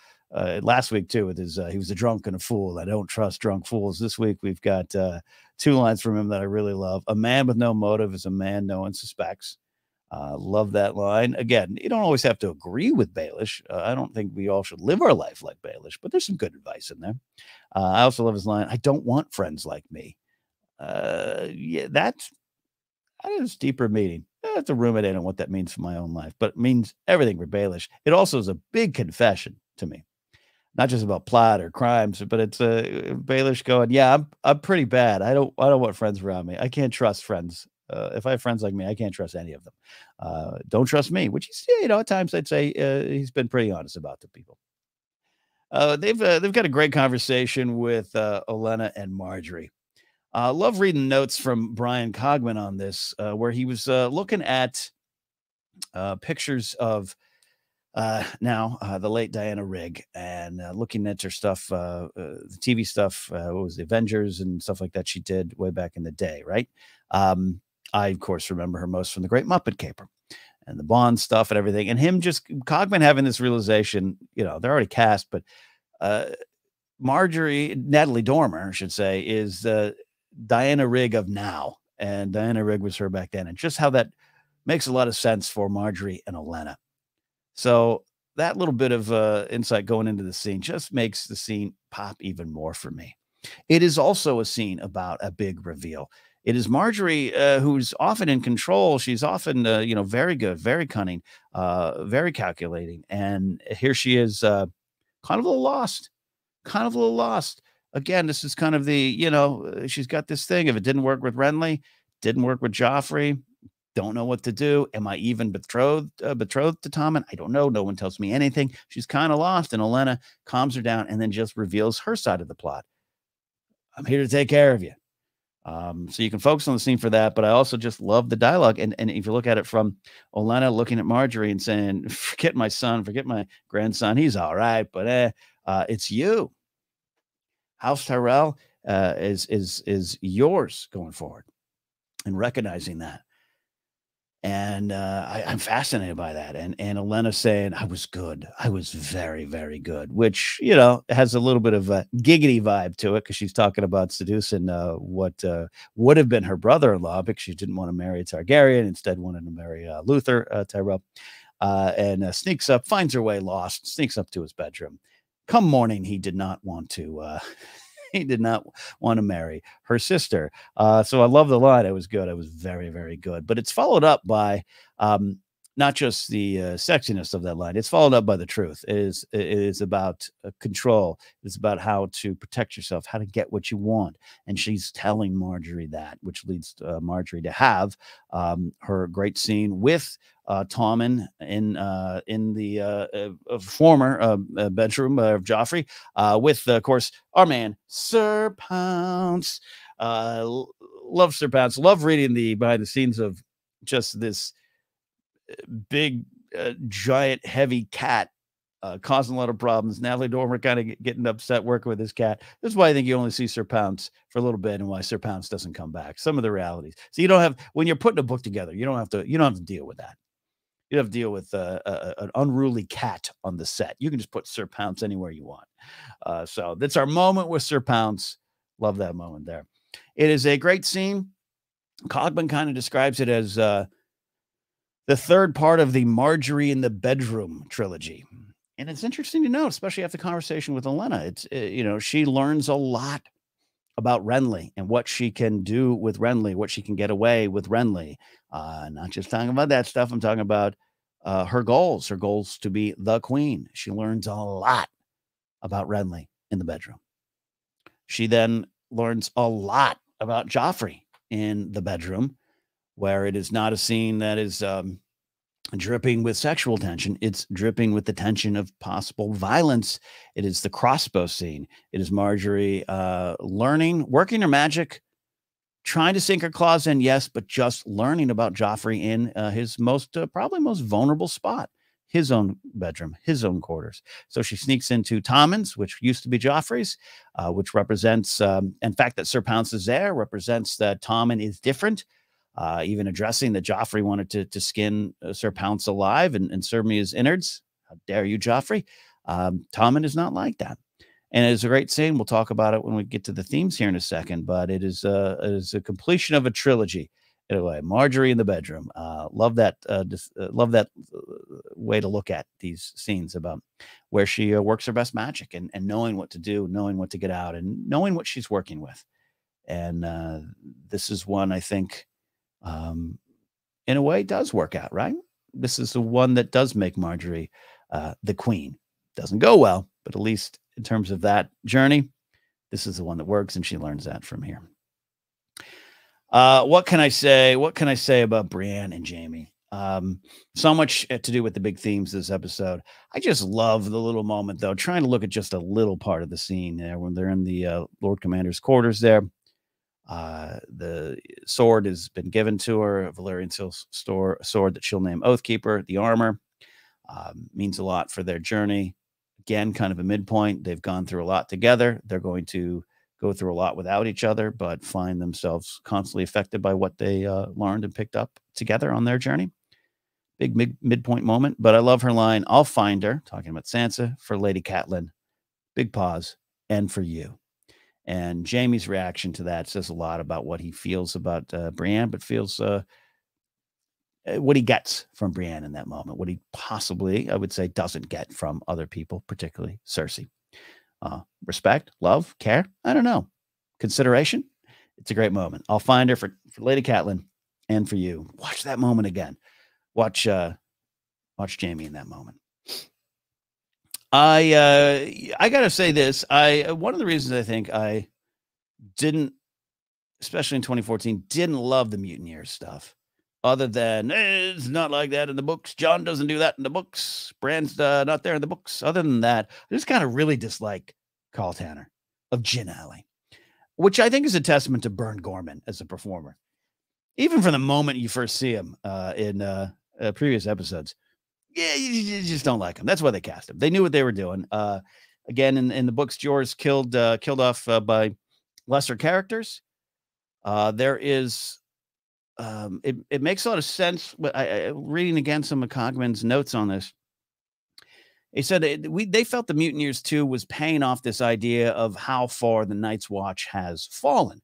Last week too with his he was a drunk and a fool. I don't trust drunk fools. This week we've got 2 lines from him that I really love. A man with no motive is a man no one suspects. Love that line. Again, you don't always have to agree with Baelish. I don't think we all should live our life like Baelish, but there's some good advice in there. I also love his line, I don't want friends like me. Yeah, that is deeper meaning. I have to ruminate on what that means for my own life, but it means everything for Baelish. It also is a big confession to me, not just about plot or crimes, but it's Baelish going, yeah, I'm pretty bad. I don't want friends around me. I can't trust friends. If I have friends like me, I can't trust any of them. Don't trust me, which is, at times I'd say he's been pretty honest about to people. They've got a great conversation with Olenna and Marjorie. Love reading notes from Brian Cogman on this, where he was looking at pictures of now the late Diana Rigg and looking at her stuff, the TV stuff, what was the Avengers and stuff like that she did way back in the day, right? I, of course, remember her most from The Great Muppet Caper and the Bond stuff and everything. And him just, Cogman having this realization, they're already cast, but Natalie Dormer, I should say, is Diana Rigg of now. And Diana Rigg was her back then. And just how that makes a lot of sense for Marjorie and Olenna. So that little bit of insight going into the scene just makes the scene pop even more for me. It is also a scene about a big reveal. It is Marjorie who's often in control. She's often, very good, very cunning, very calculating. And here she is kind of a little lost, Again, this is kind of the, she's got this thing. If it didn't work with Renly, didn't work with Joffrey, don't know what to do. Am I even betrothed to Tommen? I don't know. No one tells me anything. She's kind of lost. And Olenna calms her down and then just reveals her side of the plot. I'm here to take care of you. So you can focus on the scene for that, but I also just love the dialogue. And if you look at it from Olenna looking at Marjorie and saying, forget my son, forget my grandson, he's all right, but it's you. House Tyrell is yours going forward, and recognizing that. And I'm fascinated by that. And Olenna saying, I was good. I was very, very good, which, has a little bit of a giggity vibe to it because she's talking about seducing what would have been her brother-in-law because she didn't want to marry a Targaryen, instead wanted to marry Luther Tyrell, and sneaks up, finds her way lost, sneaks up to his bedroom. Come morning, he did not want to he did not want to marry her sister. So I love the line. It was good. It was very, very good. But it's followed up by not just the sexiness of that line. It's followed up by the truth. It is about control. It's about how to protect yourself, how to get what you want. And she's telling Marjorie that, which leads Marjorie to have her great scene with Tommen in the former bedroom of Joffrey, with, of course, our man, Sir Pounce. Love Sir Pounce. Love reading the behind the scenes of just this big, giant, heavy cat causing a lot of problems. Natalie Dormer kind of getting upset working with this cat. This is why I think you only see Sir Pounce for a little bit, and why Sir Pounce doesn't come back. Some of the realities. So you don't have, when you're putting a book together, you don't have to deal with that. You have to deal with an unruly cat on the set. You can just put Sir Pounce anywhere you want. So that's our moment with Sir Pounce. Love that moment there. It is a great scene. Cogman kind of describes it as the third part of the Marjorie in the Bedroom trilogy. And it's interesting to note, especially after the conversation with Olenna, it's, she learns a lot about Renly and what she can do with Renly, what she can get away with Renly. Not just talking about that stuff. I'm talking about her goals to be the queen. She learns a lot about Renly in the bedroom. She then learns a lot about Joffrey in the bedroom, where it is not a scene that is dripping with sexual tension. It's dripping with the tension of possible violence. It is the crossbow scene. It is Marjorie learning, working her magic, trying to sink her claws in, yes, but just learning about Joffrey in his probably most vulnerable spot, his own bedroom, his own quarters. So she sneaks into Tommen's, which used to be Joffrey's, which represents, in fact, that Sir Pounce is there, represents that Tommen is different. Even addressing that Joffrey wanted to skin Sir Pounce alive and serve me his innards. How dare you, Joffrey? Tommen is not like that. And it is a great scene. We'll talk about it when we get to the themes here in a second, but it is a completion of a trilogy. Anyway, Marjorie in the bedroom. Love that. Love that way to look at these scenes about where she works her best magic and knowing what to do, knowing what to get out, and knowing what she's working with. And this is one I think, in a way, does work out, right? This is the one that does make Marjorie the queen. Doesn't go well, but at least in terms of that journey, this is the one that works, and she learns that from here. What can I say? What can I say about Brienne and Jaime? So much to do with the big themes this episode. I just love the little moment, though, trying to look at just a little part of the scene there when they're in the Lord Commander's quarters there. The sword has been given to her, a Valyrian sword that she'll name Oathkeeper. The armor means a lot for their journey. Again, kind of a midpoint. They've gone through a lot together. They're going to go through a lot without each other, but find themselves constantly affected by what they learned and picked up together on their journey. Big midpoint moment. But I love her line, "I'll find her," talking about Sansa, "for Lady Catelyn," big pause, "and for you." And Jaime's reaction to that says a lot about what he feels about Brienne, but feels what he gets from Brienne in that moment, what he possibly, I would say, doesn't get from other people, particularly Cersei. Respect, love, care, I don't know. Consideration. It's a great moment. I'll find her for Lady Catelyn and for you. Watch that moment again. Watch Jaime in that moment. I gotta say this. One of the reasons I think I didn't, especially in 2014, didn't love the Mutineers stuff, other than it's not like that in the books. Jon doesn't do that in the books. Bran's not there in the books. Other than that, I just kind of really dislike Carl Tanner of Gin Alley, which I think is a testament to Burn Gorman as a performer. Even from the moment you first see him in previous episodes, yeah, you just don't like him. That's why they cast him. They knew what they were doing. Again, in the books, Jorah's killed off by lesser characters. There is, it makes a lot of sense. But reading again some of Cogman's notes on this, he said they felt the Mutineers too was paying off this idea of how far the Night's Watch has fallen.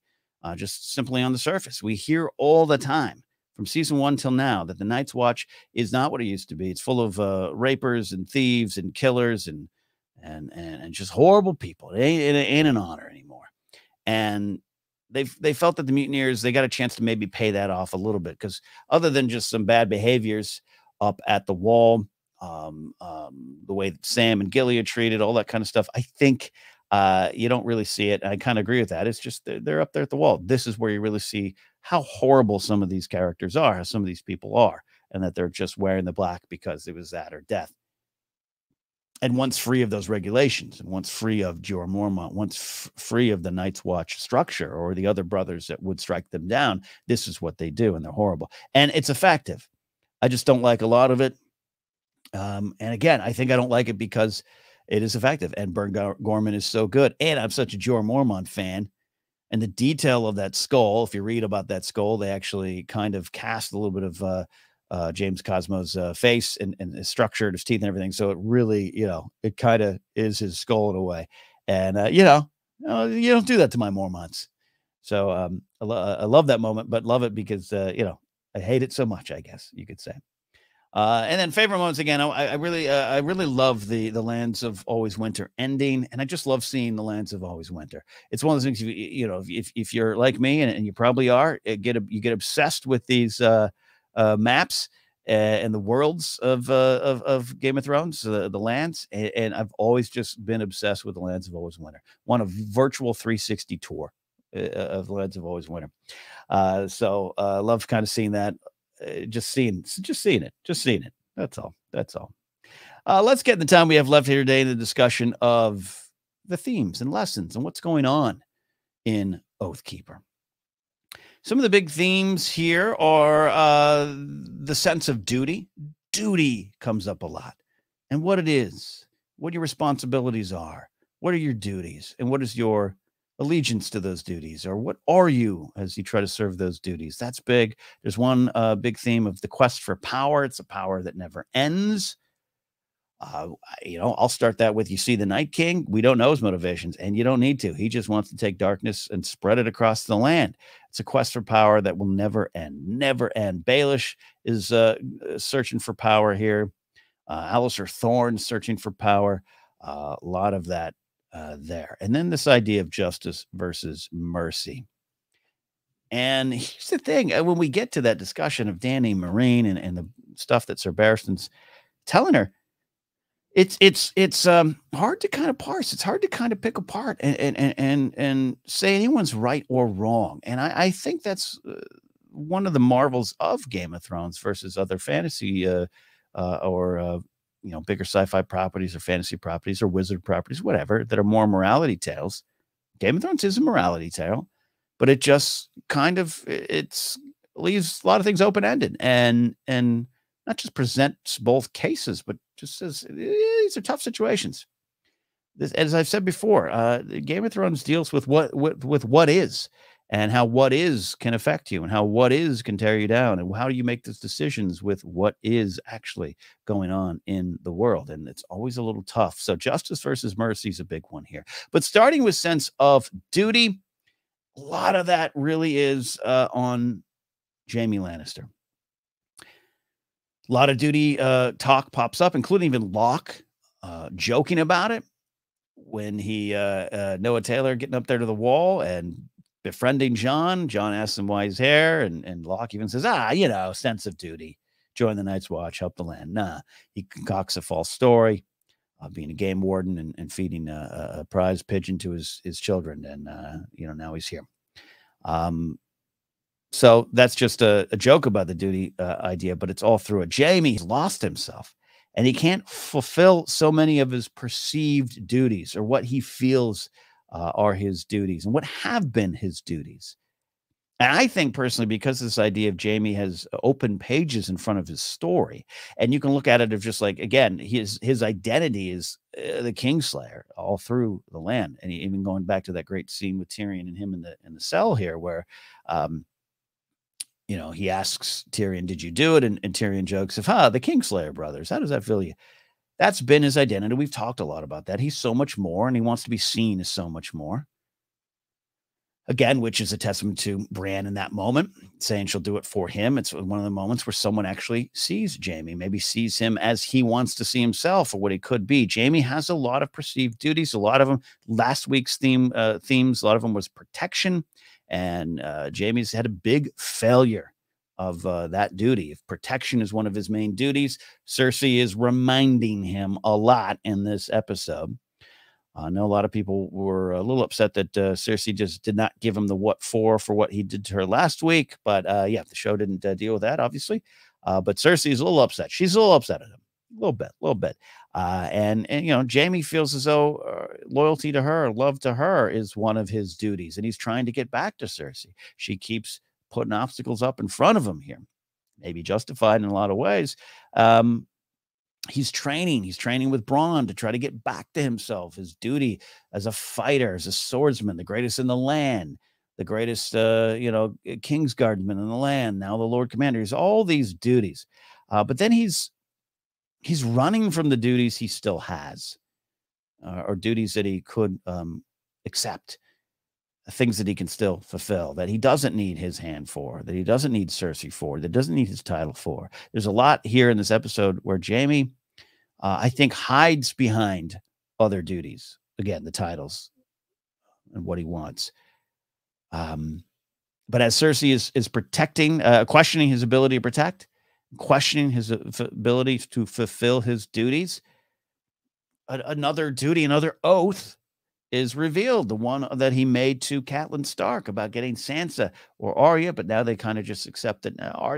Just simply on the surface, we hear all the time from season 1 till now that the Night's Watch is not what it used to be. It's full of rapers and thieves and killers and just horrible people. It ain't an honor anymore. And they felt that the Mutineers, they got a chance to maybe pay that off a little bit, because other than just some bad behaviors up at the wall, the way that Sam and Gilly are treated, all that kind of stuff, I think you don't really see it. I kind of agree with that. It's just they're up there at the wall. This is where you really see how horrible some of these characters are, how some of these people are, and that they're just wearing the black because it was that or death. And once free of those regulations, and once free of Jorah Mormont, once free of the Night's Watch structure or the other brothers that would strike them down, this is what they do, and they're horrible. And it's effective. I just don't like a lot of it. And again, I think I don't like it because it is effective, and Burn Gorman is so good. And I'm such a Jorah Mormont fan. And the detail of that skull, if you read about that skull, they actually kind of cast a little bit of James Cosmo's face and his structure, his teeth and everything. So it really, it kind of is his skull in a way. And, you don't do that to my Mormonts. So I love that moment, but love it because, I hate it so much, I guess you could say. And then favorite moments again. I really love the Lands of Always Winter ending, and I just love seeing the Lands of Always Winter. It's one of those things. If you're like me, and you probably are, you get obsessed with these maps and the worlds of Game of Thrones, the lands, and I've always just been obsessed with the Lands of Always Winter. One of virtual 360 tour of the Lands of Always Winter. So I love kind of seeing that. Just seeing it. That's all. Let's get in the time we have left here today in the discussion of the themes and lessons and what's going on in Oathkeeper. Some of the big themes here are the sense of duty. Duty comes up a lot, and what it is, what your responsibilities are, what are your duties, and what is your allegiance to those duties, or what are you as you try to serve those duties? That's big. There's one big theme of the quest for power. It's a power that never ends. Uh, I'll start that with, you see the Night King. We don't know his motivations, and you don't need to. He just wants to take darkness and spread it across the land. It's a quest for power that will never end, never end. Baelish is searching for power here. Alistair Thorne searching for power. A lot of that there. And then this idea of justice versus mercy. And here's the thing. When we get to that discussion of Dany Marine and the stuff that Sir Barristan's telling her, it's hard to kind of parse. It's hard to kind of pick apart and say anyone's right or wrong. And I think that's one of the marvels of Game of Thrones versus other fantasy or bigger sci-fi properties or fantasy properties or wizard properties, whatever, that are more morality tales. Game of Thrones is a morality tale, but it just kind of leaves a lot of things open-ended and not just presents both cases, but just says these are tough situations. As I've said before, Game of Thrones deals with what is, and how what is can affect you, and how what is can tear you down, and how do you make those decisions with what is actually going on in the world. And it's always a little tough. So justice versus mercy is a big one here. But starting with sense of duty, a lot of that really is on Jaime Lannister. A lot of duty talk pops up, including even Locke joking about it when he Noah Taylor getting up there to the wall and befriending Jon. Jon asks him why he's here, and Locke even says, sense of duty. Join the Night's Watch, help the land. Nah, he concocts a false story, being a game warden and feeding a prize pigeon to his children, and now he's here. So that's just a joke about the duty idea, but it's all through it. Jaime's lost himself, and he can't fulfill so many of his perceived duties, or what he feels are his duties and what have been his duties. And I think personally, because this idea of Jaime has open pages in front of his story, and you can look at it of just like, again, his identity is the Kingslayer all through the land. And even going back to that great scene with Tyrion and him in the cell here, where he asks Tyrion, did you do it? And Tyrion jokes, the Kingslayer brothers, how does that feel you? That's been his identity. We've talked a lot about that. He's so much more, and he wants to be seen as so much more. Again, which is a testament to Bran in that moment, saying she'll do it for him. It's one of the moments where someone actually sees Jaime, maybe sees him as he wants to see himself, or what he could be. Jaime has a lot of perceived duties, a lot of them. Last week's themes, a lot of them was protection, and Jaime's had a big failure of that duty. If protection is one of his main duties, Cersei is reminding him a lot in this episode. I know a lot of people were a little upset that Cersei just did not give him the what for what he did to her last week. But the show didn't deal with that, obviously. But Cersei is a little upset. She's a little upset at him. A little bit. And Jaime feels as though loyalty to her, love to her is one of his duties. And he's trying to get back to Cersei. She keeps putting obstacles up in front of him here. Maybe justified in a lot of ways. He's training with Bronn to try to get back to himself, his duty as a fighter, as a swordsman, the greatest in the land, the greatest, Kingsguardsman in the land, now the Lord Commander. He's all these duties. But then he's running from the duties he still has, or duties that he could accept, things that he can still fulfill, that he doesn't need his hand for, that he doesn't need Cersei for, that doesn't need his title for. There's a lot here in this episode where Jaime, I think, hides behind other duties. Again, the titles and what he wants. But as Cersei is protecting, questioning his ability to protect, questioning his ability to fulfill his duties, another duty, another oath is revealed, the one that he made to Catelyn Stark about getting Sansa or Arya, but now they kind of just accept that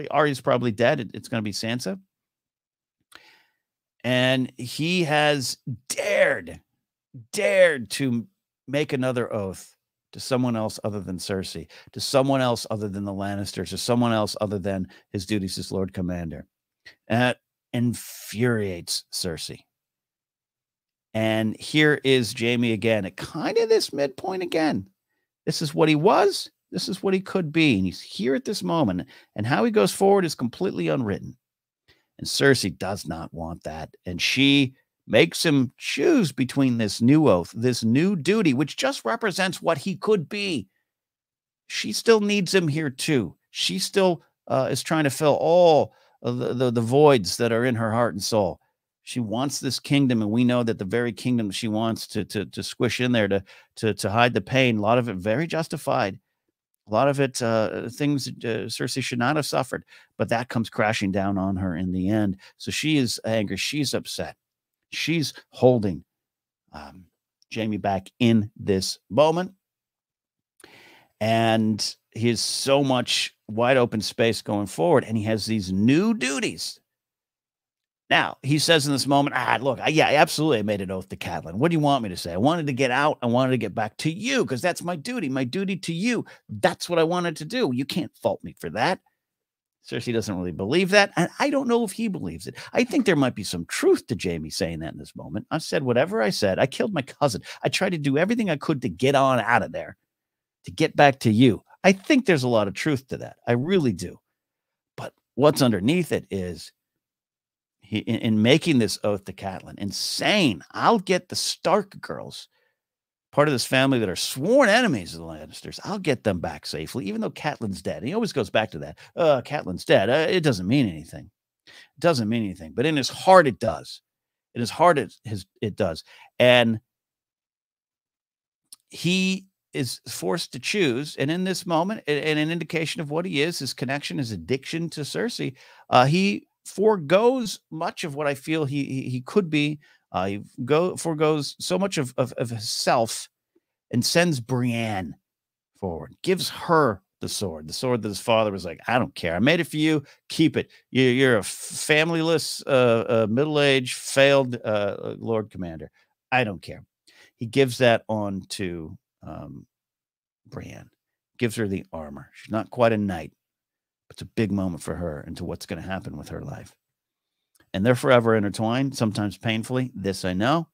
Arya's probably dead. It's going to be Sansa. And he has dared to make another oath to someone else other than Cersei, to someone else other than the Lannisters, to someone else other than his duties as Lord Commander. And that infuriates Cersei. And here is Jaime again at kind of this midpoint again. This is what he was. This is what he could be. And he's here at this moment. And how he goes forward is completely unwritten. And Cersei does not want that. And she makes him choose between this new oath, this new duty, which just represents what he could be. She still needs him here too. She still is trying to fill all of the voids that are in her heart and soul. She wants this kingdom, and we know that the very kingdom she wants to squish in there to hide the pain, a lot of it very justified. A lot of it, things Cersei should not have suffered, but that comes crashing down on her in the end. So she is angry. She's upset. She's holding Jaime back in this moment. And he has so much wide open space going forward, and he has these new duties. Now, he says in this moment, look, yeah, absolutely, I made an oath to Catelyn. What do you want me to say? I wanted to get out. I wanted to get back to you because that's my duty to you. That's what I wanted to do. You can't fault me for that. Cersei doesn't really believe that, and I don't know if he believes it. I think there might be some truth to Jaime saying that in this moment. I've said whatever I said. I killed my cousin. I tried to do everything I could to get on out of there, to get back to you. I think there's a lot of truth to that. I really do. But what's underneath it is, he, in making this oath to Catelyn and saying, I'll get the Stark girls, part of this family that are sworn enemies of the Lannisters, I'll get them back safely, even though Catelyn's dead. And he always goes back to that. Catelyn's dead. It doesn't mean anything. It doesn't mean anything. But in his heart, it does. In his heart, it does. And he is forced to choose. And in this moment, and an indication of what he is, his connection, his addiction to Cersei, he forgoes much of what I feel he could be. He forgoes so much of himself and sends Brienne forward, gives her the sword that his father was like, I don't care. I made it for you. Keep it. You're a familyless, middle-aged, failed Lord Commander. I don't care. He gives that on to Brienne, gives her the armor. She's not quite a knight. It's a big moment for her into what's going to happen with her life. And they're forever intertwined, sometimes painfully. This I know.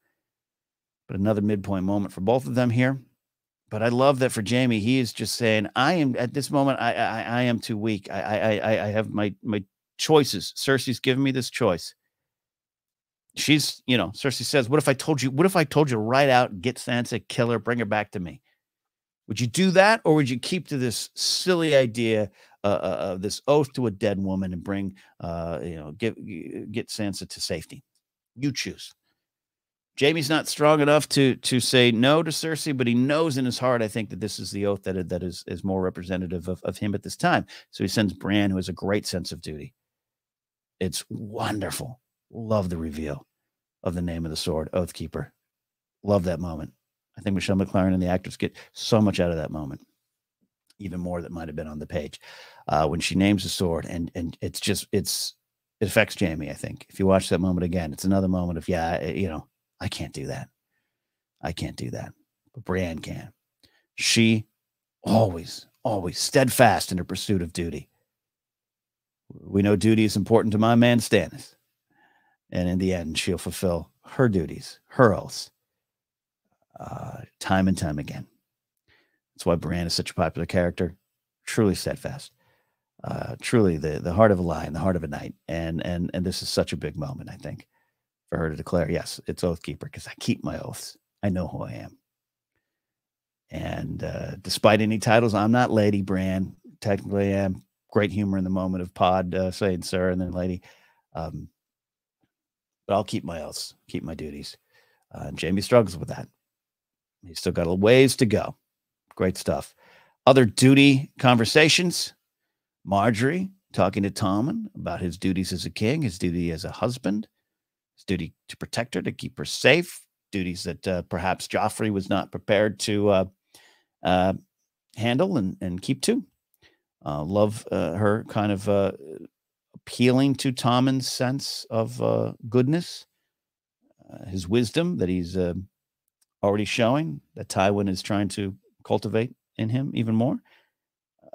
But another midpoint moment for both of them here. But I love that for Jaime, he is just saying, I am, at this moment, I am too weak. I have my choices. Cersei's given me this choice. She's, Cersei says, what if I told you right out, get Sansa, kill her, bring her back to me? Would you do that, or would you keep to this silly idea of this oath to a dead woman and bring, get Sansa to safety? You choose. Jaime's not strong enough to say no to Cersei, but he knows in his heart, I think, that this is the oath that is more representative of him at this time. So he sends Bran, who has a great sense of duty. It's wonderful. Love the reveal of the name of the sword, Oathkeeper. Love that moment. I think Michelle McLaren and the actors get so much out of that moment, even more that might have been on the page when she names the sword, and it affects Jaime. I think if you watch that moment again, it's another moment of I can't do that. I can't do that, but Brienne can. She always steadfast in her pursuit of duty. We know duty is important to my man Stannis, and in the end, she'll fulfill her duties, her oaths. Time and time again. That's why Brienne is such a popular character. Truly steadfast. Truly the heart of a lion, the heart of a knight. And this is such a big moment, I think, for her to declare, yes, it's Oathkeeper, because I keep my oaths. I know who I am. And despite any titles, I'm not Lady Bran. Technically, I am. Great humor in the moment of Pod saying sir and then lady. But I'll keep my oaths, keep my duties. Jaime struggles with that. He's still got a ways to go. Great stuff. Other duty conversations. Marjorie talking to Tommen about his duties as a king, his duty as a husband, his duty to protect her, to keep her safe, duties that perhaps Joffrey was not prepared to handle and keep to. Love her kind of appealing to Tommen's sense of goodness, his wisdom that he's already showing, that Tywin is trying to cultivate in him even more.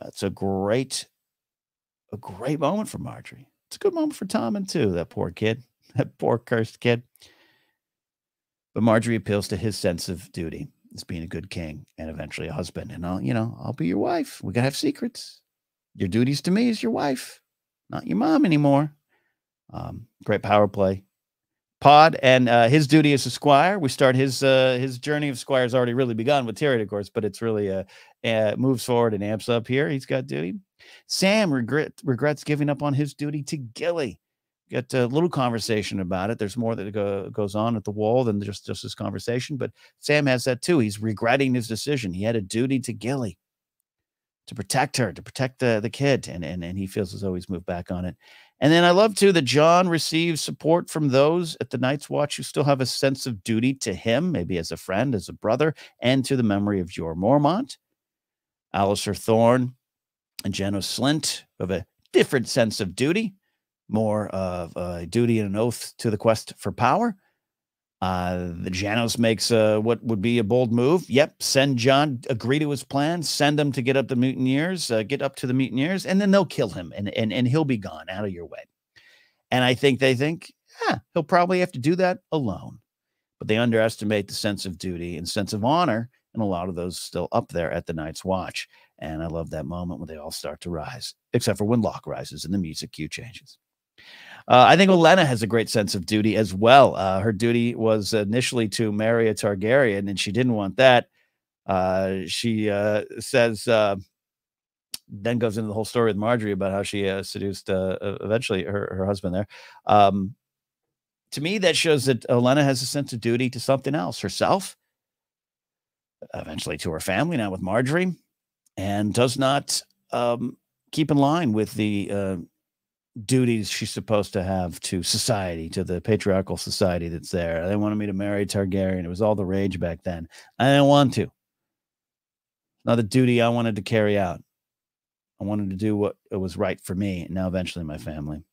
It's a great moment for Marjorie. It's a good moment for Tommen too. That poor kid, that poor cursed kid. But Marjorie appeals to his sense of duty as being a good king and eventually a husband. And I'll be your wife. We gotta have secrets. Your duties to me is your wife, not your mom anymore. Great power play. pod, and his duty as a squire. We start his journey of squire has already really begun with Tyrion, of course, but it's really moves forward and amps up here. He's got duty. Sam regrets giving up on his duty to Gilly. Get a little conversation about it. There's more that goes on at the wall than just this conversation, but Sam has that too. He's regretting his decision. He had a duty to Gilly, to protect her, to protect the kid, and he feels as though he's moved back on it. And then I love too that Jon receives support from those at the Night's Watch who still have a sense of duty to him, maybe as a friend, as a brother, and to the memory of Jorah Mormont. Alliser Thorne and Janos Slynt have a different sense of duty, more of a duty and an oath to the quest for power. The Janos makes what would be a bold move. Yep, send Jon, agree to his plan, send him to get up the mutineers, get up to the mutineers, and then they'll kill him, and he'll be gone out of your way. And I think they think, he'll probably have to do that alone. But they underestimate the sense of duty and sense of honor, and a lot of those still up there at the Night's Watch. And I love that moment when they all start to rise, except for when Locke rises and the music cue changes. I think Olenna has a great sense of duty as well. Her duty was initially to marry a Targaryen, and she didn't want that. She says, then goes into the whole story with Marjorie about how she seduced eventually her husband there. To me, that shows that Olenna has a sense of duty to something else, herself, eventually to her family, now with Marjorie, and does not keep in line with the duties she's supposed to have to society, to the patriarchal society that's there. They wanted me to marry Targaryen. It was all the rage back then. I didn't want to. Not the duty I wanted to carry out. I wanted to do what was right for me, and now eventually my family.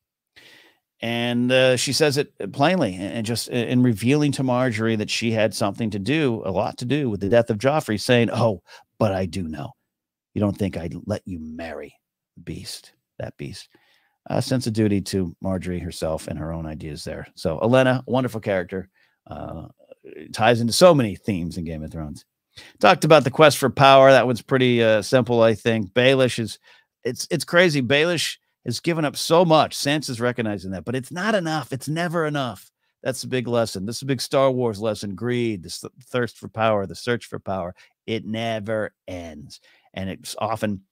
And she says it plainly, and just in revealing to Marjorie that she had something to do, a lot to do with the death of Joffrey, saying, "Oh, but I do know. You don't think I'd let you marry the beast, that beast." A sense of duty to Marjorie herself and her own ideas there. So Olenna, wonderful character, ties into so many themes in Game of Thrones. Talked about the quest for power. That one's pretty simple, I think. Baelish is, it's crazy. Baelish has given up so much. Sansa's recognizing that, but it's not enough. It's never enough. That's the big lesson. This is a big Star Wars lesson. Greed, the thirst for power, the search for power. It never ends. And it's often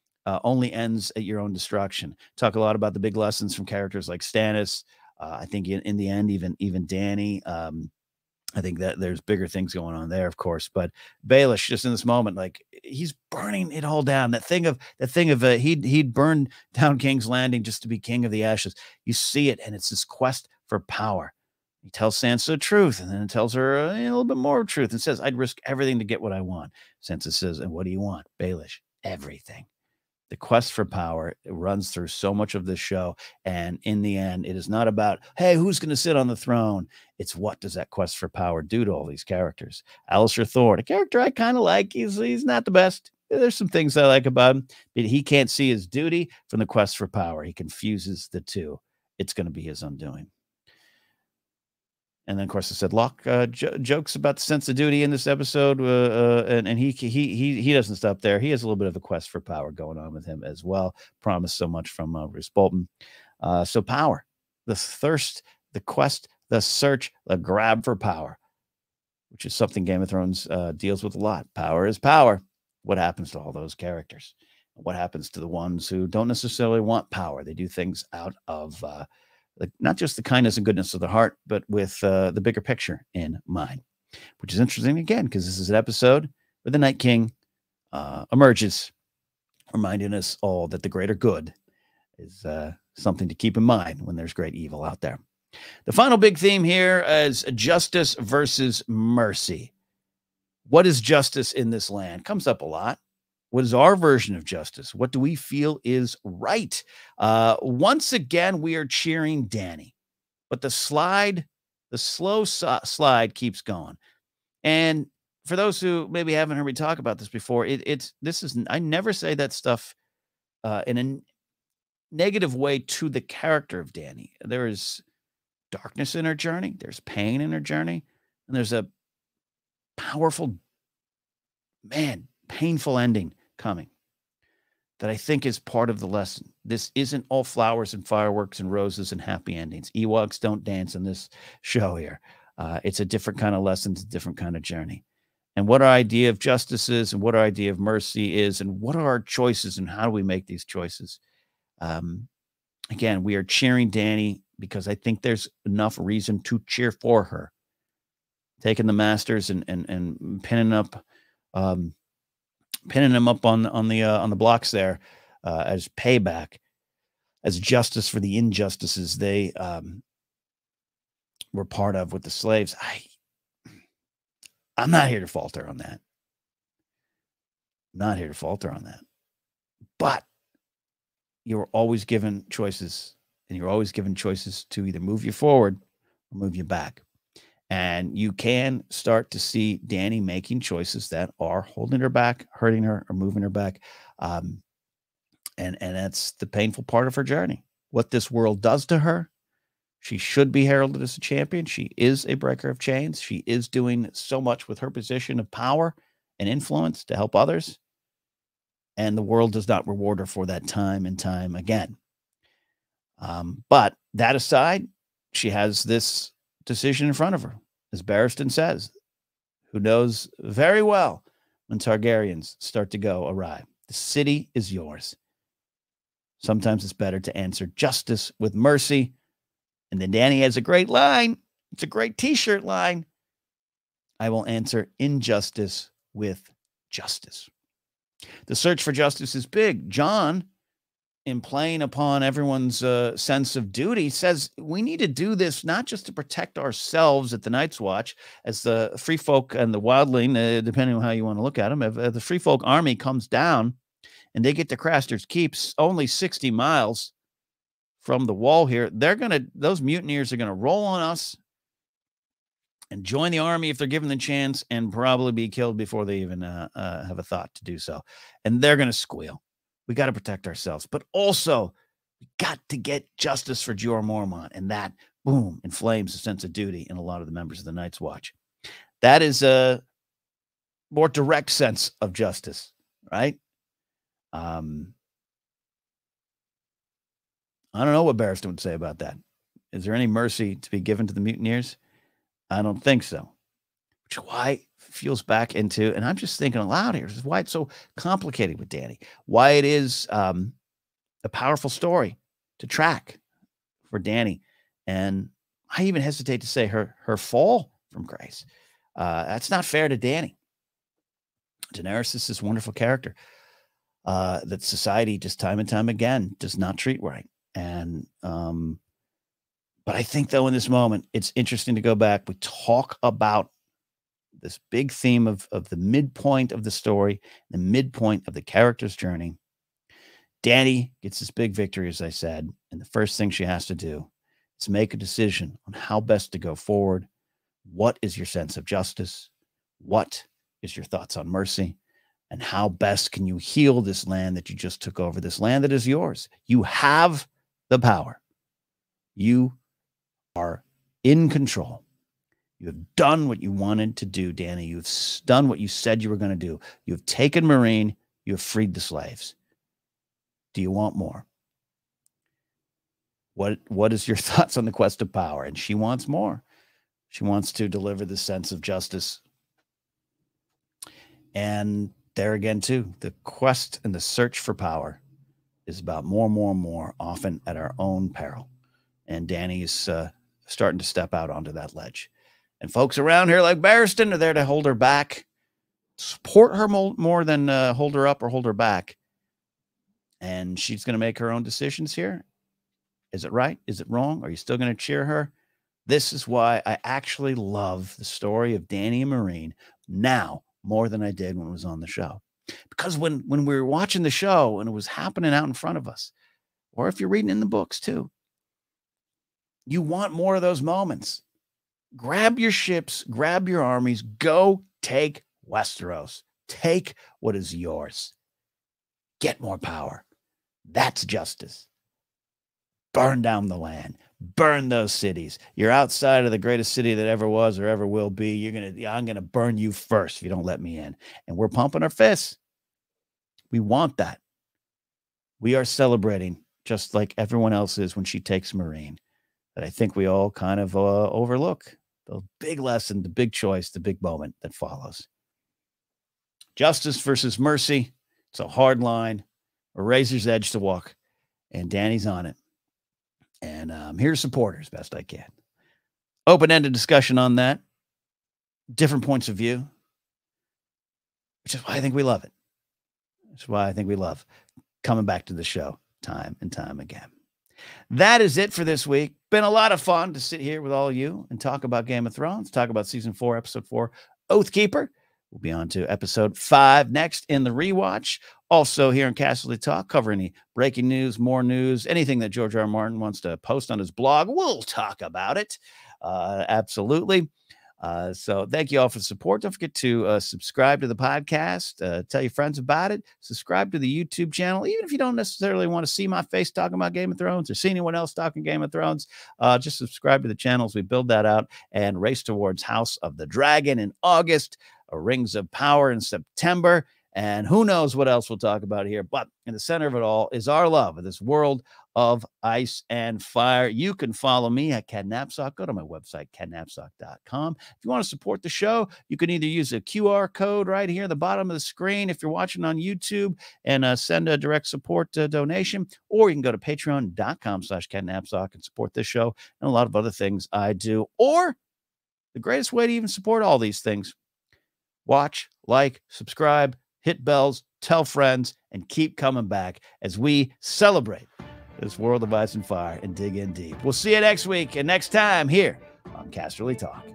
only ends at your own destruction. Talk a lot about the big lessons from characters like Stannis. I think in the end, even Dany. I think that there's bigger things going on there, of course. But Baelish, just in this moment, like he's burning it all down. That thing of he'd burned down King's Landing just to be king of the Ashes. You see it, and it's this quest for power. He tells Sansa the truth, and then tells her a little bit more truth, and says, "I'd risk everything to get what I want." Sansa says, "And what do you want?" Baelish, everything. The quest for power, it runs through so much of this show. And in the end, it is not about, hey, who's going to sit on the throne? It's what does that quest for power do to all these characters? Alliser Thorne, a character I kind of like. He's not the best. There's some things I like about him, but he can't see his duty from the quest for power. He confuses the two. It's going to be his undoing. And then, of course, I said Locke jokes about the sense of duty in this episode, and he doesn't stop there. He has a little bit of a quest for power going on with him as well. Promised so much from Roose Bolton. So power, the thirst, the quest, the search, the grab for power, which is something Game of Thrones deals with a lot. Power is power. What happens to all those characters? What happens to the ones who don't necessarily want power? They do things out of not just the kindness and goodness of the heart, but with the bigger picture in mind, which is interesting again, because this is an episode where the Night King emerges, reminding us all that the greater good is something to keep in mind when there's great evil out there. The final big theme here is justice versus mercy. What is justice in this land? Comes up a lot. What is our version of justice? What do we feel is right? Once again, we are cheering Dany, but the slow slide keeps going. And for those who maybe haven't heard me talk about this before, I never say that stuff in a negative way to the character of Dany. There is darkness in her journey. There's pain in her journey. And there's a powerful, painful ending coming. that I think is part of the lesson. This isn't all flowers and fireworks and roses and happy endings. Ewoks don't dance in this show here. It's a different kind of lesson, it's a different kind of journey. And what our idea of justice is, and what our idea of mercy is, and what are our choices, and how do we make these choices? Again, we are cheering Dany because I think there's enough reason to cheer for her. Taking the masters and pinning them up on the blocks there as payback, as justice for the injustices they were part of with the slaves. I'm not here to falter on that. Not here to falter on that. But you're always given choices, and you're always given choices to either move you forward or move you back. And you can start to see Dany making choices that are holding her back, hurting her, or moving her back. And that's the painful part of her journey. What this world does to her, she should be heralded as a champion. She is a breaker of chains. She is doing so much with her position of power and influence to help others. And the world does not reward her for that time and time again. But that aside, she has this decision in front of her, as Barristan says, who knows very well when Targaryens start to go awry. The city is yours. Sometimes it's better to answer justice with mercy. And then Dany has a great line. It's a great t-shirt line. I will answer injustice with justice. The search for justice is big. Jon, in playing upon everyone's sense of duty, says we need to do this not just to protect ourselves at the Night's Watch, as the Free Folk and the Wildling, depending on how you want to look at them, if the Free Folk army comes down and they get to Craster's Keep, only 60 miles from the wall here, those mutineers are gonna roll on us and join the army if they're given the chance, and probably be killed before they even have a thought to do so. And they're going to squeal. We got to protect ourselves. But also, we got to get justice for Jorah Mormont. And that, boom, inflames a sense of duty in a lot of the members of the Night's Watch. That is a more direct sense of justice, right? I don't know what Barristan would say about that. Is there any mercy to be given to the mutineers? I don't think so. Which is why it feels back into, and I'm just thinking aloud here, this is why it's so complicated with Dany, why it is a powerful story to track for Dany. And I even hesitate to say her fall from grace. That's not fair to Dany. Daenerys is this wonderful character that society just time and time again does not treat right. And but I think, though, in this moment, it's interesting to go back. We talk about this big theme of the midpoint of the story, the midpoint of the character's journey. Dany gets this big victory, as I said, and the first thing she has to do is make a decision on how best to go forward. What is your sense of justice? What is your thoughts on mercy? And how best can you heal this land that you just took over, this land that is yours? You have the power. You are in control. You have done what you wanted to do, Dany. You've done what you said you were going to do. You've taken Meereen. You have freed the slaves. Do you want more? What is your thoughts on the quest of power? And she wants more. She wants to deliver the sense of justice. And there again, too, the quest and the search for power is about more, often at our own peril. And Dany is starting to step out onto that ledge. And folks around here like Barristan are there to hold her back, support her more than hold her up or hold her back. And she's going to make her own decisions here. Is it right? Is it wrong? Are you still going to cheer her? This is why I actually love the story of Dany and Meereen now more than I did when it was on the show. Because when we were watching the show and it was happening out in front of us, or if you're reading in the books too, you want more of those moments. Grab your ships, grab your armies, go take Westeros. Take what is yours. Get more power. That's justice. Burn down the land. Burn those cities. You're outside of the greatest city that ever was or ever will be. I'm gonna burn you first if you don't let me in. And we're pumping our fists. We want that. we are celebrating just like everyone else is when she takes Marine, that I think we all kind of overlook. The big lesson, the big choice, the big moment that follows. Justice versus mercy. It's a hard line, a razor's edge to walk, and Danny's on it. And I'm here to support her as best I can. Open-ended discussion on that. Different points of view, which is why I think we love it. Which is why I think we love coming back to the show time and time again. That is it for this week. Been a lot of fun to sit here with all of you and talk about Game of Thrones, talk about season 4, episode 4, Oathkeeper. We'll be on to episode 5 next in the rewatch. Also here in Casterly Talk, cover any breaking news, more news, anything that George R. R. Martin wants to post on his blog. We'll talk about it. Absolutely. So thank you all for the support. Don't forget to subscribe to the podcast, tell your friends about it, subscribe to the YouTube channel. Even if you don't necessarily want to see my face talking about Game of Thrones or see anyone else talking Game of Thrones, just subscribe to the channels. We build that out and race towards House of the Dragon in August, Rings of Power in September, and who knows what else we'll talk about here. But in the center of it all is our love of this world of ice and fire. You can follow me at Ken Napzok. Go to my website, kennapzok.com. If you want to support the show, you can either use a QR code right here at the bottom of the screen if you're watching on YouTube and send a direct support donation, or you can go to patreon.com/Ken Napzok and support this show and a lot of other things I do. Or the greatest way to even support all these things, watch, like, subscribe, hit bells, tell friends, and keep coming back as we celebrate this world of ice and fire and dig in deep. We'll see you next week and next time here on Casterly Talk.